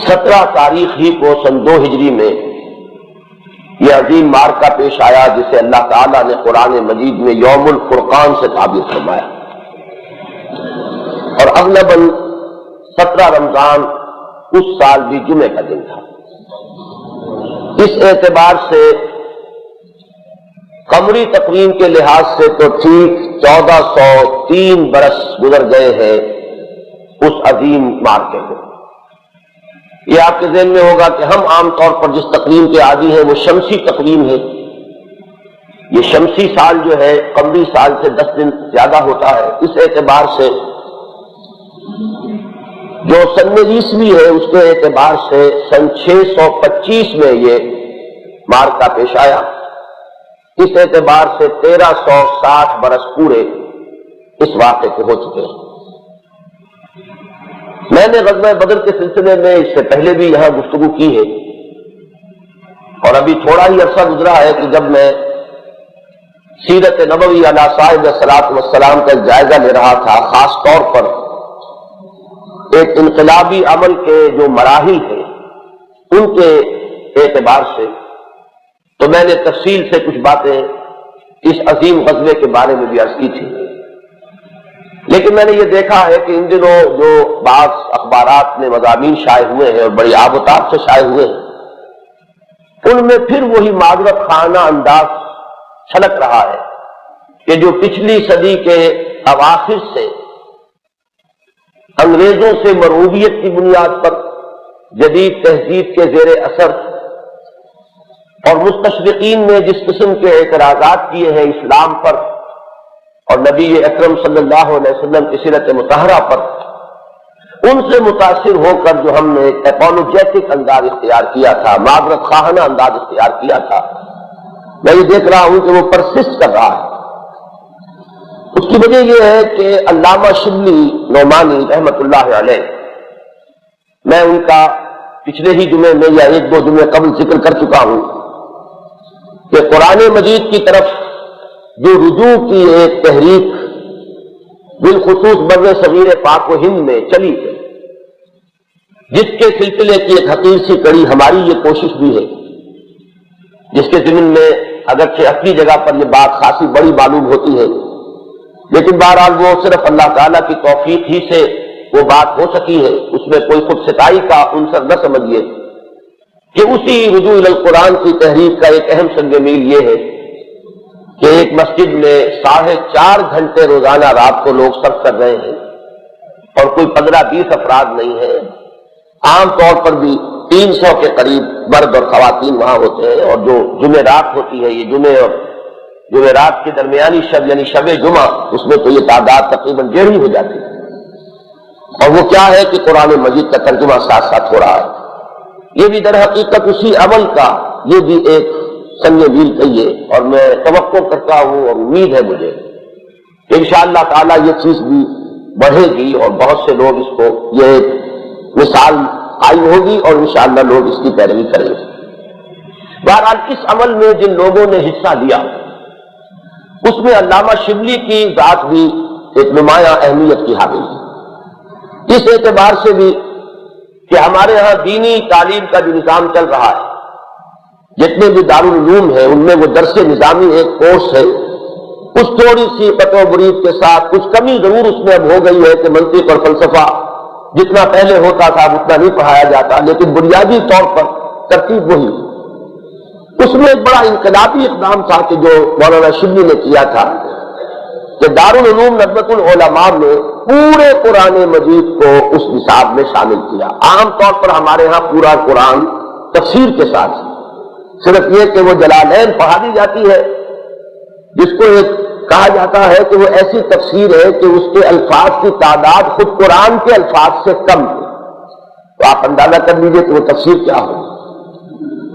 17 تاریخ ہی کو سن 2 ہجری میں یہ عظیم مارکہ پیش آیا جسے اللہ تعالیٰ نے قرآن مجید میں یوم الفرقان سے تعبیر فرمایا، اور اغلباً 17 رمضان اس سال بھی جمعے کا دن تھا۔ اس اعتبار سے قمری تقویم کے لحاظ سے تو ٹھیک 1403 برس گزر گئے ہیں اس عظیم مارکے کو۔ یہ آپ کے ذہن میں ہوگا کہ ہم عام طور پر جس تقویم کے عادی ہیں وہ شمسی تقویم ہے۔ یہ شمسی سال جو ہے قمری سال سے 10 دن زیادہ ہوتا ہے۔ اس اعتبار سے جو سن عیسوی ہے اس کے اعتبار سے سن 625 میں یہ مارکہ پیش آیا۔ اس اعتبار سے 1360 برس پورے اس واقعے کے ہو چکے ہیں۔ میں نے غزوہ بدر کے سلسلے میں اس سے پہلے بھی یہاں گفتگو کی ہے، اور ابھی تھوڑا ہی عرصہ گزرا ہے کہ جب میں سیرت نبوی علی صاحب الصلاۃ والسلام کا جائزہ لے رہا تھا، خاص طور پر ایک انقلابی عمل کے جو مراحل ہیں ان کے اعتبار سے، تو میں نے تفصیل سے کچھ باتیں اس عظیم غزوے کے بارے میں بھی عرض کی تھی۔ لیکن میں نے یہ دیکھا ہے کہ ان دنوں جو بعض اخبارات میں مضامین شائع ہوئے ہیں اور بڑی آب و تاب سے شائع ہوئے ہیں، ان میں پھر وہی معذرت خانہ انداز چھلک رہا ہے کہ جو پچھلی صدی کے اواخر سے انگریزوں سے مرعوبیت کی بنیاد پر جدید تہذیب کے زیر اثر اور مستشرقین نے جس قسم کے اعتراضات کیے ہیں اسلام پر اور نبی اکرم صلی اللہ علیہ وسلم کی سیرت مطہرہ پر، ان سے متاثر ہو کر جو ہم نے ایک اپولوجیٹک انداز اختیار کیا تھا، معذرت خواہانہ انداز اختیار کیا تھا، میں یہ دیکھ رہا ہوں کہ وہ پرسسٹ کر رہا ہے۔ اس کی وجہ یہ ہے کہ علامہ شبلی نعمانی رحمۃ اللہ علیہ، میں ان کا پچھلے ہی جمعے میں یا 1-2 جمعے قبل ذکر کر چکا ہوں کہ قرآن مجید کی طرف جو رجوع کی ایک تحریک بالخصوص بر صغیر پاک و ہند میں چلی ہے، جس کے سلسلے کی ایک حقیر سی کڑی ہماری یہ کوشش بھی ہے، جس کے ضمن میں اگرچہ اپنی جگہ پر یہ بات خاصی بڑی معلوم ہوتی ہے، لیکن بہرحال وہ صرف اللہ تعالیٰ کی توفیق ہی سے وہ بات ہو سکی ہے، اس میں کوئی خود ستائی کا عنصر نہ سمجھیے کہ اسی رجوع القرآن کی تحریک کا ایک اہم سنگ میل یہ ہے کہ ایک مسجد میں 4.5 گھنٹے روزانہ رات کو لوگ صرف کر رہے ہیں، اور کوئی 15-20 افراد نہیں ہے، عام طور پر بھی 300 کے قریب مرد اور خواتین وہاں ہوتے ہیں، اور جو جمعرات ہوتی ہے، یہ جمعے اور جمعرات کے درمیانی شب یعنی شب جمعہ، اس میں تو یہ تعداد تقریباً 1.5 ہو جاتی ہے، اور وہ کیا ہے کہ قرآن مجید کا ترجمہ ساتھ ساتھ ہو رہا ہے۔ یہ بھی در حقیقت اسی عمل کا یہ بھی ایک سنگ میل کہیے، اور میں توقع کرتا ہوں اور امید ہے مجھے کہ انشاءاللہ تعالیٰ یہ چیز بھی بڑھے گی اور بہت سے لوگ اس کو یہ ایک مثال قائم ہوگی اور انشاءاللہ لوگ اس کی پیروی کریں گے۔ بہرحال اس عمل میں جن لوگوں نے حصہ لیا اس میں علامہ شبلی کی ذات بھی ایک نمایاں اہمیت کی حامل ہے، اس اعتبار سے بھی کہ ہمارے ہاں دینی تعلیم کا جو نظام چل رہا ہے، جتنے بھی دارالعلوم ہیں ان میں وہ درس نظامی ایک کورس ہے، اس تھوڑی سی قطع و برید کے ساتھ کچھ کمی ضرور اس میں اب ہو گئی ہے کہ منطق اور فلسفہ جتنا پہلے ہوتا تھا اتنا نہیں پڑھایا جاتا، لیکن بنیادی طور پر ترتیب وہی۔ اس میں ایک بڑا انقلابی اقدام تھا کہ جو مولانا شبلی نے کیا تھا کہ دارالعلوم ندوۃ العلماء میں پورے قرآن مجید کو اس نصاب میں شامل کیا۔ عام طور پر ہمارے ہاں پورا قرآن تفسیر کے ساتھ، صرف یہ کہ وہ جلالین پڑھا دی جاتی ہے، جس کو ایک کہا جاتا ہے کہ وہ ایسی تفسیر ہے کہ اس کے الفاظ کی تعداد خود قرآن کے الفاظ سے کم ہے، تو آپ اندازہ کر لیجئے کہ وہ تفسیر کیا ہو۔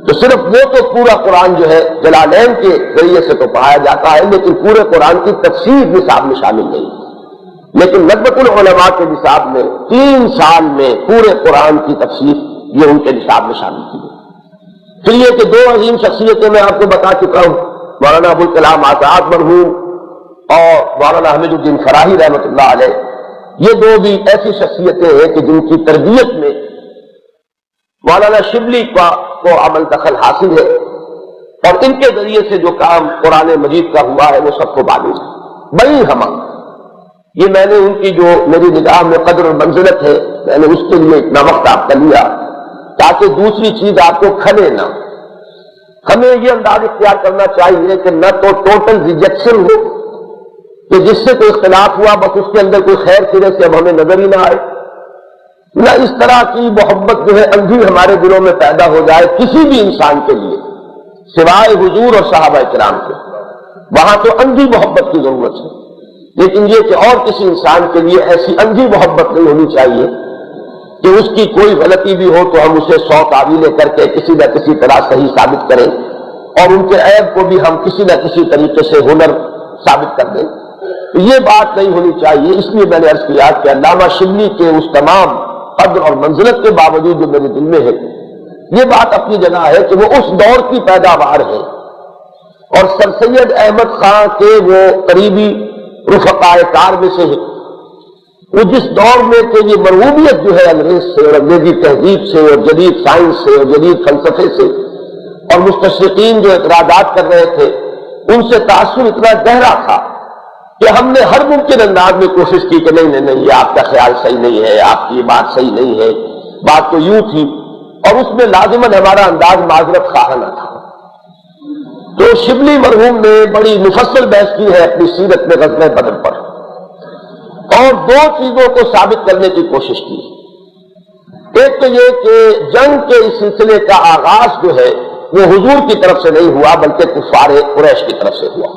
تو صرف وہ تو پورا قرآن جو ہے جلالین کے ذریعے سے تو پڑھایا جاتا ہے، لیکن پورے قرآن کی تفسیر نصاب میں شامل نہیں، لیکن ندوۃ العلماء کے نصاب میں 3 سال میں پورے قرآن کی تفسیر یہ ان کے نصاب میں شامل کی گئی۔ پھر یہ کہ 2 عظیم شخصیتیں میں آپ کو بتا چکا ہوں، مولانا ابوالکلام آزاد مرحوم اور مولانا حمید الدین فراہی رحمۃ اللہ علیہ، یہ 2 بھی ایسی شخصیتیں ہیں کہ جن کی تربیت میں مولانا شبلی کو عمل دخل حاصل ہے، اور ان کے ذریعے سے جو کام قرآن مجید کا ہوا ہے وہ سب کو معلوم ہے۔ بڑی ہم یہ میں نے ان کی جو میری نگاہ میں قدر اور منزلت ہے، میں نے اس کے لیے اتنا وقت آپ کا لیا تاکہ دوسری چیز آپ کو کھلے نہ۔ ہمیں یہ انداز اختیار کرنا چاہیے کہ نہ تو ٹوٹل ریجیکشن ہو کہ جس سے کوئی اختلاف ہوا بس اس کے اندر کوئی خیر سرے سے اب ہمیں نظر ہی نہ آئے، نہ اس طرح کی محبت جو ہے اندھی ہمارے دلوں میں پیدا ہو جائے کسی بھی انسان کے لیے سوائے حضور اور صحابہ کرام کے۔ وہاں تو اندھی محبت کی ضرورت ہے، لیکن یہ کہ اور کسی انسان کے لیے ایسی اندھی محبت نہیں ہونی چاہیے کہ اس کی کوئی غلطی بھی ہو تو ہم اسے 100 تعویلیں کر کے کسی نہ کسی طرح صحیح ثابت کریں، اور ان کے عیب کو بھی ہم کسی نہ کسی طریقے سے ہنر ثابت کر دیں۔ یہ بات نہیں ہونی چاہیے۔ اس لیے میں نے عرض کیا کہ علامہ شبلی کے اس تمام قدر اور منزلت کے باوجود جو میرے دل میں ہے، یہ بات اپنی جگہ ہے کہ وہ اس دور کی پیداوار ہے، اور سر سید احمد خان کے وہ قریبی رفقاء کار میں سے ہے۔ وہ جس دور میں کہ یہ مرغوبیت جو ہے انگریز سے اور انگریزی تہذیب سے اور جدید سائنس سے اور جدید فلسفے سے اور مستشرقین جو اعتراضات کر رہے تھے ان سے تاثر اتنا گہرا تھا کہ ہم نے ہر ممکن انداز میں کوشش کی کہ نہیں یہ آپ کا خیال صحیح نہیں ہے، آپ کی یہ بات صحیح نہیں ہے، بات تو یوں تھی، اور اس میں لازماً ہمارا انداز معذرت خواہانہ تھا۔ تو شبلی مرحوم نے بڑی مفصل بحث کی ہے اپنی سیرت میں غزوہ بدر پر، اور دو چیزوں کو ثابت کرنے کی کوشش کی۔ ایک تو یہ کہ جنگ کے اس سلسلے کا آغاز جو ہے وہ حضور کی طرف سے نہیں ہوا بلکہ کفار قریش کی طرف سے ہوا،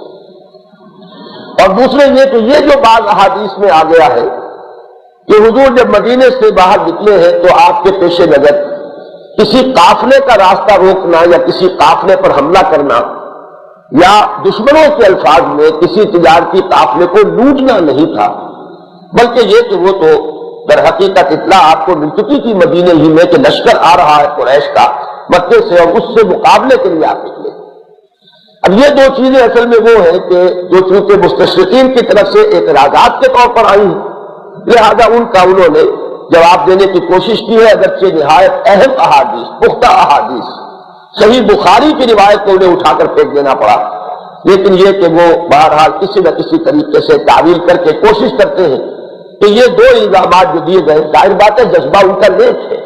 اور دوسرے یہ کہ یہ جو بعض احادیث میں آ گیا ہے کہ حضور جب مدینے سے باہر نکلے ہیں تو آپ کے پیش نظر کسی قافلے کا راستہ روکنا یا کسی قافلے پر حملہ کرنا یا دشمنوں کے الفاظ میں کسی تجارتی قافلے کو لوٹنا نہیں تھا، بلکہ یہ کہ وہ تو در حقیقت اطلاع آپ کو مل چکی تھی مدینے ہی میں کہ لشکر آ رہا ہے قریش کا مکے سے، اور اس سے مقابلے کے لیے آپ نکلے۔ اب یہ دو چیزیں اصل میں وہ ہیں کہ جو چونکہ مستشرقین کی طرف سے اعتراضات کے طور پر آئی ہیں، لہذا ان کا انہوں نے جواب دینے کی کوشش کی ہے، اگرچہ نہایت اہم احادیث، پختہ احادیث، صحیح بخاری کی روایت کو انہیں اٹھا کر پھینک دینا پڑا، لیکن یہ کہ وہ بہرحال کسی نہ کسی طریقے سے تعویل کر کے کوشش کرتے ہیں کہ یہ دو الزامات جو دیے گئے، ظاہر بات ہے جذبہ ان کا نیک ہے،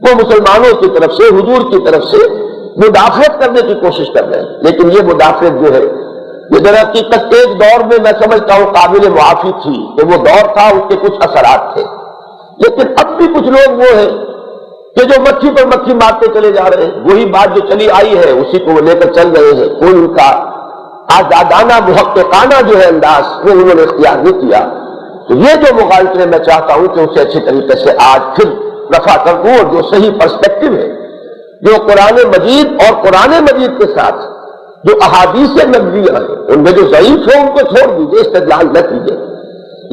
وہ مسلمانوں کی طرف سے حضور کی طرف سے مدافعت کرنے کی کوشش کر رہے ہیں، لیکن یہ مدافعت جو ہے یہ در حقیقت ایک دور میں میں سمجھتا ہوں قابل معافی تھی کہ وہ دور تھا، اس کے کچھ اثرات تھے، لیکن اب بھی کچھ لوگ وہ ہیں کہ جو مکھی پر مکھی مارتے چلے جا رہے ہیں، وہی بات جو چلی آئی ہے اسی کو وہ لے کر چل رہے ہیں، کوئی ان کا آزادانہ محققانہ جو ہے انداز وہ انہوں نے اختیار نہیں کیا۔ تو یہ جو مغالطے میں چاہتا ہوں کہ اسے اچھی طریقے سے آج پھر رفع کر دوں، اور جو صحیح پرسپیکٹو ہے جو قرآن مجید اور قرآن مجید کے ساتھ جو احادیث نبویہ ہیں ان میں جو ضعیف ہے ان کو چھوڑ دیجیے، استدلال نہ کیجیے،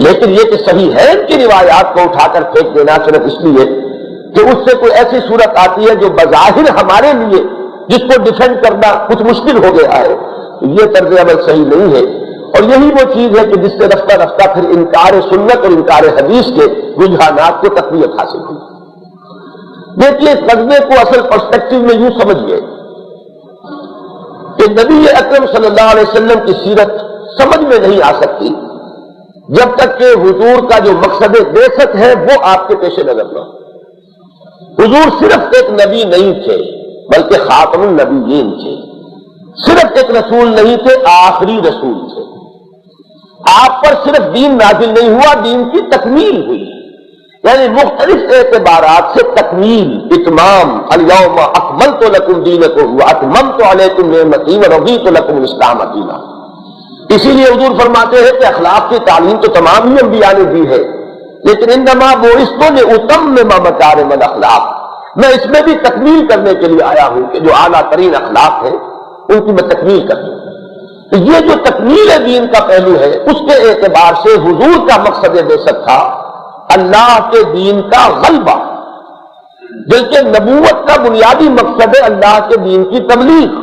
لیکن یہ کہ صحیح ہے ان کی روایات کو اٹھا کر پھینک دینا صرف اس لیے کہ اس سے کوئی ایسی صورت آتی ہے جو بظاہر ہمارے لیے جس کو ڈیفینڈ کرنا کچھ مشکل ہو گیا ہے، یہ طرز عمل صحیح نہیں ہے، اور یہی وہ چیز ہے کہ جس سے رفتہ رفتہ پھر انکار سنت اور انکار حدیث کے رجحانات کو تقویت حاصل ہوئی۔ دیکھیے اس غزوے کو اصل پرسپیکٹو میں یوں سمجھیے کہ نبی اکرم صلی اللہ علیہ وسلم کی سیرت سمجھ میں نہیں آ سکتی جب تک کہ حضور کا جو مقصد بعثت ہے وہ آپ کے پیش نظر نہ ہو۔ حضور صرف ایک نبی نہیں تھے بلکہ خاتم النبیین تھے، صرف ایک رسول نہیں تھے، آخری رسول تھے۔ آپ پر صرف دین نازل نہیں ہوا، دین کی تکمیل ہوئی، یعنی مختلف اعتبارات سے تکمیل، اتمام، الیوم اکملت لکم دینکم واتممت علیکم نعمتی ورضیت لکم الاسلام دینا۔ اسی لیے حضور فرماتے ہیں کہ اخلاق کی تعلیم تو تمام ہی انبیاء نے دی ہے، لیکن انما بعثت لاتمم مکارم الاخلاق، میں اس میں بھی تکمیل کرنے کے لیے آیا ہوں کہ جو اعلیٰ ترین اخلاق ہیں ان کی میں تکمیل کر دوں۔ یہ جو تکمیل دین کا پہلو ہے اس کے اعتبار سے حضور کا مقصد بعثت تھا اللہ کے دین کا غلبہ، بلکہ نبوت کا بنیادی مقصد ہے اللہ کے دین کی تبلیغ۔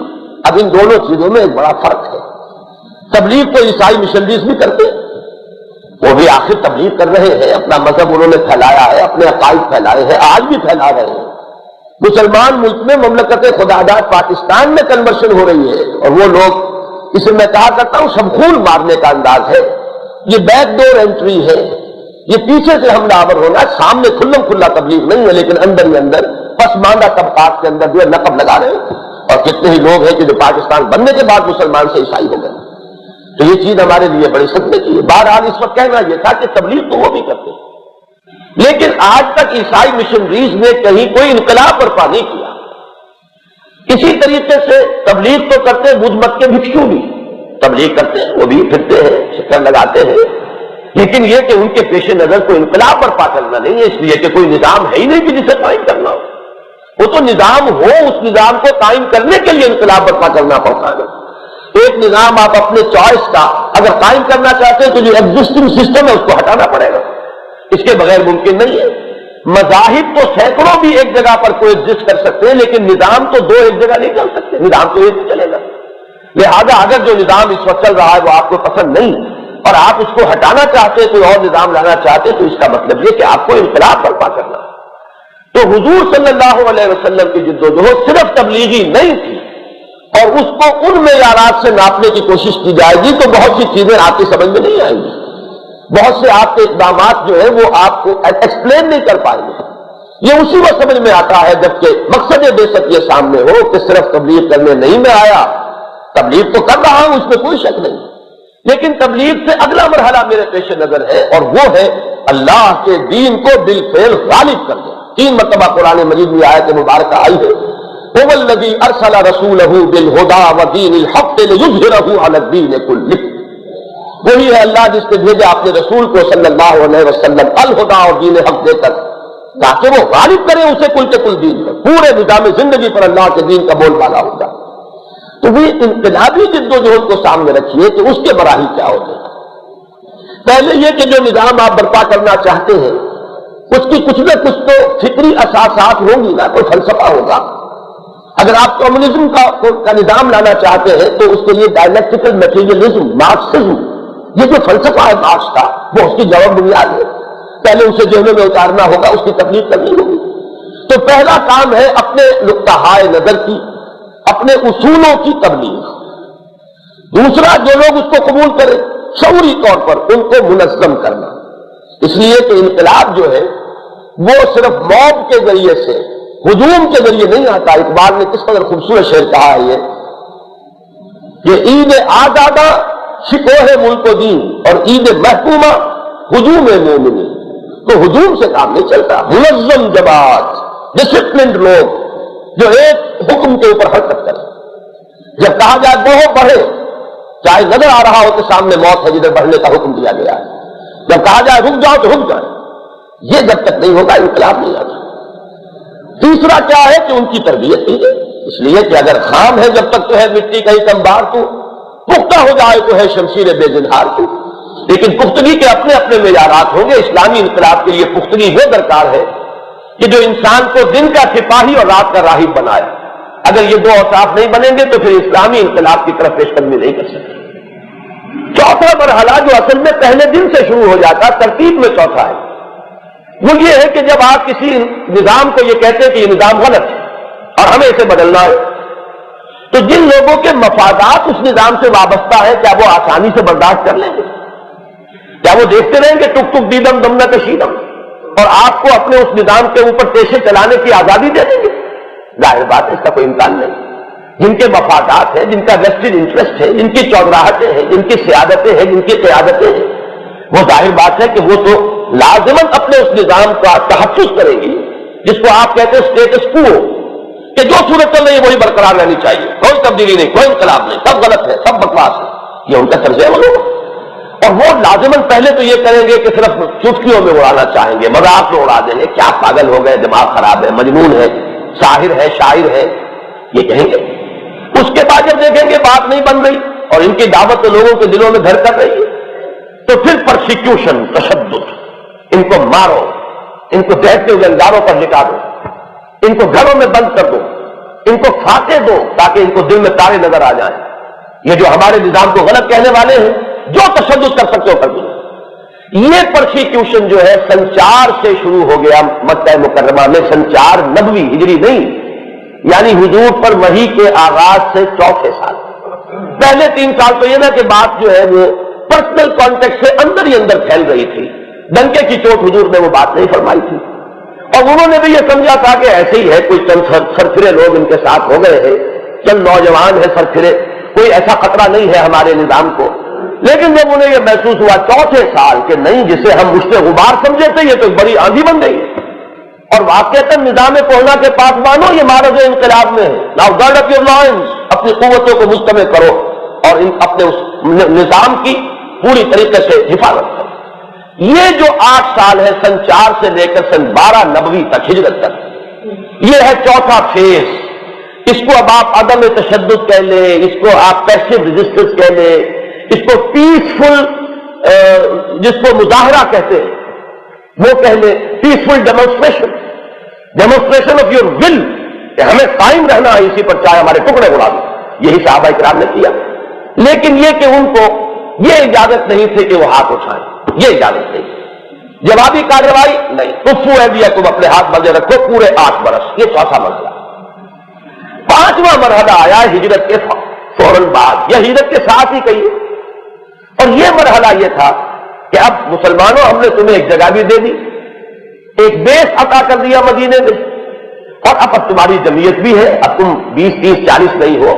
اب ان دونوں چیزوں میں ایک بڑا فرق ہے۔ تبلیغ تو عیسائی مشنریز بھی کرتے ہیں، وہ بھی آخر تبلیغ کر رہے ہیں، اپنا مذہب انہوں نے پھیلایا ہے، اپنے عقائد پھیلائے ہیں، آج بھی پھیلا رہے ہیں، مسلمان ملک میں مملکت خداداد پاکستان میں کنورشن ہو رہی ہے، اور وہ لوگ، اسے میں کہا کرتا ہوں سب خون مارنے کا انداز ہے، یہ بیک ڈور انٹری ہے، یہ پیچھے سے حملہ آور ہونا، سامنے کھلم کھلا تبلیغ نہیں ہے، لیکن اندر ہی اندر پسماندہ طبقات کے اندر جو ہے نقب لگا رہے ہیں، اور کتنے ہی لوگ ہیں کہ جو پاکستان بننے کے بعد مسلمان سے عیسائی ہو گئے. تو یہ چیز ہمارے لیے بڑی صدمے کی ہے. بہرحال اس وقت کہنا یہ تھا کہ تبلیغ تو وہ بھی کرتے، لیکن آج تک عیسائی مشنریز نے کہیں کوئی انقلاب برپا نہیں کیا. اسی طریقے سے تبلیغ تو کرتے بدھ مت کے بھکشو بھی تبلیغ کرتے ہیں، وہ بھی پھرتے ہیں، چکر لگاتے ہیں، لیکن یہ کہ ان کے پیش نظر کوئی انقلاب برپا کرنا نہیں ہے، اس لیے کہ کوئی نظام ہے ہی نہیں کہ جسے قائم کرنا ہو. وہ تو نظام ہو، اس نظام کو قائم کرنے کے لیے انقلاب برپا کرنا پڑتا ہے. ایک نظام آپ اپنے چوائس کا اگر قائم کرنا چاہتے ہیں تو جو ایگزسٹنگ سسٹم ہے اس کو ہٹانا پڑے گا، اس کے بغیر ممکن نہیں ہے. مذاہب تو سینکڑوں بھی ایک جگہ پر کوئی ایگزسٹ کر سکتے ہیں، لیکن نظام تو دو ایک جگہ نہیں چل سکتے، نظام تو ایک چلے گا. لہذا اگر جو نظام اس وقت چل رہا ہے وہ آپ کو پسند نہیں اور آپ اس کو ہٹانا چاہتے ہیں، کوئی اور نظام لانا چاہتے ہیں، تو اس کا مطلب یہ کہ آپ کو انقلاب برپا کرنا. تو حضور صلی اللہ علیہ وسلم کی جدوجہد صرف تبلیغی نہیں تھی، اور اس کو ان معیارات سے ناپنے کی کوشش کی جائے گی تو بہت سی چیزیں آپ کی سمجھ میں نہیں آئیں گی. بہت سے آپ کے اقدامات جو ہیں وہ آپ کو ایکسپلین نہیں کر پائیں گے. یہ اسی وقت سمجھ میں آتا ہے جبکہ مقصد بیسک یہ سامنے ہو کہ صرف تبلیغ کرنے نہیں میں آیا، تبلیغ تو کر رہا ہوں اس میں کوئی شک نہیں، لیکن تبلیغ سے اگلا مرحلہ میرے پیش نظر ہے، اور وہ ہے اللہ کے دین کو بالفعل غالب کر دیں. 3 مرتبہ قرآن مجید میں آیت مبارکہ آئی ہے، هو الذی ارسل رسولہ بالہدی ودین الحق لیظہرہ علی الدین کلہ. وہی ہے اللہ جس نے بھیجا اپنے رسول کو صلی اللہ علیہ وسلم الہدی اور دین حق دے کر، تاکہ وہ غالب کرے اسے کل کے کل دین پر، پورے نظام زندگی پر اللہ کے دین کا بول بالا ہوگا. تو وہ انقلابی جدوجہد کو سامنے رکھیے کہ اس کے مراحل کیا ہوتے ہیں. پہلے یہ کہ جو نظام آپ برپا کرنا چاہتے ہیں اس کی کچھ نہ کچھ تو فکری اساسات ہوں گی نا، کوئی فلسفہ ہوگا. اگر آپ کمیونزم کا نظام لانا چاہتے ہیں تو اس کے لیے ڈائلیکٹیکل میٹیریلزم، مارکسزم، یہ جو فلسفہ ہے مارکس کا، وہ اس کی جواب بنیاد ہے. پہلے اسے ذہنوں میں اتارنا ہوگا، اس کی تکلیف کرنی ہوگی. تو پہلا کام ہے اپنے نقطہ نظر کی، اپنے اصولوں کی تبلیغ. دوسرا، جو لوگ اس کو قبول کریں شعوری طور پر ان کو منظم کرنا. اس لیے کہ انقلاب جو ہے وہ صرف موب کے ذریعے سے، ہجوم کے ذریعے نہیں آتا. اقبال نے کس قدر خوبصورت شعر کہا ہے یہ عید آزادہ شکوہ ملک و دین اور عید محکومہ ہجوم مومنی. تو ہجوم سے کام نہیں چلتا. منظم جماعت، ڈسپلنڈ لوگ جو ایک حکم کے اوپر حرکت کریں. جب کہا جائے بڑھو بڑھے، چاہے نظر آ رہا ہو کہ سامنے موت ہے جدھر بڑھنے کا حکم دیا گیا ہے. جب کہا جائے رک جاؤ تو رک جائے. یہ جب تک نہیں ہوگا انقلاب نہیں آتا. تیسرا کیا ہے کہ ان کی تربیت کیجیے. اس لیے کہ اگر خام ہے جب تک تو ہے مٹی کا ہی کمبار تو، پختہ ہو جائے تو ہے شمشیر بے زنہار تو. لیکن پختگی کے اپنے اپنے معیارات ہوں گے. اسلامی انقلاب کے لیے پختگی وہ درکار ہے کہ جو انسان کو دن کا سپاہی اور رات کا راہب بنائے. اگر یہ دو اوصاف نہیں بنیں گے تو پھر اسلامی انقلاب کی طرف پیش قدمی نہیں کر سکتے. چوتھا مرحلہ جو اصل میں پہلے دن سے شروع ہو جاتا، ترتیب میں چوتھا ہے، وہ یہ ہے کہ جب آپ کسی نظام کو یہ کہتے ہیں کہ یہ نظام غلط ہے اور ہمیں اسے بدلنا ہے، تو جن لوگوں کے مفادات اس نظام سے وابستہ ہے کیا وہ آسانی سے برداشت کر لیں گے؟ کیا وہ دیکھتے رہیں گے ٹک ٹک دیدم دم نہ کشیدم اور آپ کو اپنے اس نظام کے اوپر پیشے چلانے کی آزادی دے دیں گے؟ ظاہر بات ہے اس کا کوئی امکان نہیں. جن کے مفادات ہیں، جن کا ویسٹڈ انٹرسٹ ہے، جن کی چودراہٹیں ہیں، جن کی سیادتیں ہیں، جن کی قیادتیں ہیں، وہ ظاہر بات ہے کہ وہ تو لازماً اپنے اس نظام کا تحفظ کریں گی جس کو آپ کہتے ہیں اسٹیٹس کو، کہ جو صورت چل رہی ہے وہی برقرار رہنی چاہیے، کوئی تبدیلی نہیں، کوئی انقلاب نہیں، سب غلط ہے، سب بکواس ہے. یہ ان کا طرز عمل ہوگا. اور وہ لازماً پہلے تو یہ کریں گے کہ صرف چٹکیوں میں اڑانا چاہیں گے، مذاق میں اڑا دیں گے، کیا پاگل ہو گئے، دماغ خراب ہے، مجنون ہے، ساحر ہے، شاعر ہے، یہ کہیں گے. اس کے بعد جب دیکھیں گے بات نہیں بن رہی اور ان کی دعوت تو لوگوں کے دلوں میں گھر کر رہی ہے، تو پھر پرسیکیوشن، تشدد، ان کو مارو، ان کو دیکھتے ہوئے انگاروں پر لٹا دو، ان کو گھروں میں بند کر دو، ان کو پھانسے دو تاکہ ان کو دل میں تارے نظر آ جائیں. یہ جو ہمارے نظام کو غلط کہنے والے ہیں، جو تشدد کر سکتے ہو کر دو. یہ پرسیکیوشن جو ہے سن 4 سے شروع ہو گیا مکہ مکرمہ میں، سن 4 نبوی ہجری نہیں، یعنی حضور پر وحی کے آغاز سے چوتھے سال۔ پہلے 3 سال تو یہ نا کہ بات جو ہے وہ پرسنل کانٹیکٹ سے اندر ہی اندر پھیل رہی تھی، ڈنکے کی چوٹ حضور نے وہ بات نہیں فرمائی تھی، اور انہوں نے بھی یہ سمجھا تھا کہ ایسے ہی ہے، کوئی چند سرفرے لوگ ان کے ساتھ ہو گئے ہیں، چند نوجوان ہیں سرفرے، کوئی ایسا خطرہ نہیں ہے ہمارے نظام کو۔ لیکن جب انہیں یہ محسوس ہوا چوتھے سال کہ نہیں، جسے ہم مشت غبار سمجھے تھے یہ تو بڑی آندھی بن گئی، اور واقعتاً نظام کوہنا کے پاس مانو یہ معرض انقلاب میں ہے۔ Now guard up your lines, اپنی قوتوں کو مجتمع کرو اور اپنے اس نظام کی پوری طریقے سے حفاظت کرو۔ یہ جو 8 سال ہے سن 4 سے لے کر سن 12 نبوی تک، ہجرت تک، یہ ہے چوتھا فیز۔ اس کو اب آپ عدم تشدد کہہ لیں، اس کو آپ پیسو ریزسٹنس کہہ لیں، اس کو پیسفل جس کو مظاہرہ کہتے ہیں وہ کہہ لیں، peaceful demonstration of your will, کہ ہمیں قائم رہنا ہے اسی پر چاہے ہمارے ٹکڑے اڑا دیں، یہی صحابہ کرام نے کیا۔ لیکن یہ کہ ان کو یہ اجازت نہیں تھی کہ وہ ہاتھ اٹھائیں، یہ اجازت نہیں، جوابی کارروائی نہیں، کفو ہے دیا تم اپنے ہاتھ بندے رکھو پورے 8 برس۔ یہ چوتھا مرحلہ۔ 5واں مرحلہ آیا ہجرت کے فوراً بعد، یا ہجرت کے ساتھ ہی کہیے، اور یہ مرحلہ یہ تھا کہ اب مسلمانوں ہم نے تمہیں ایک جگہ بھی دے دی، ایک بیس عطا کر دیا مدینے میں، اور اب تمہاری جمعیت بھی ہے، اب تم 20 30 40 نہیں ہو،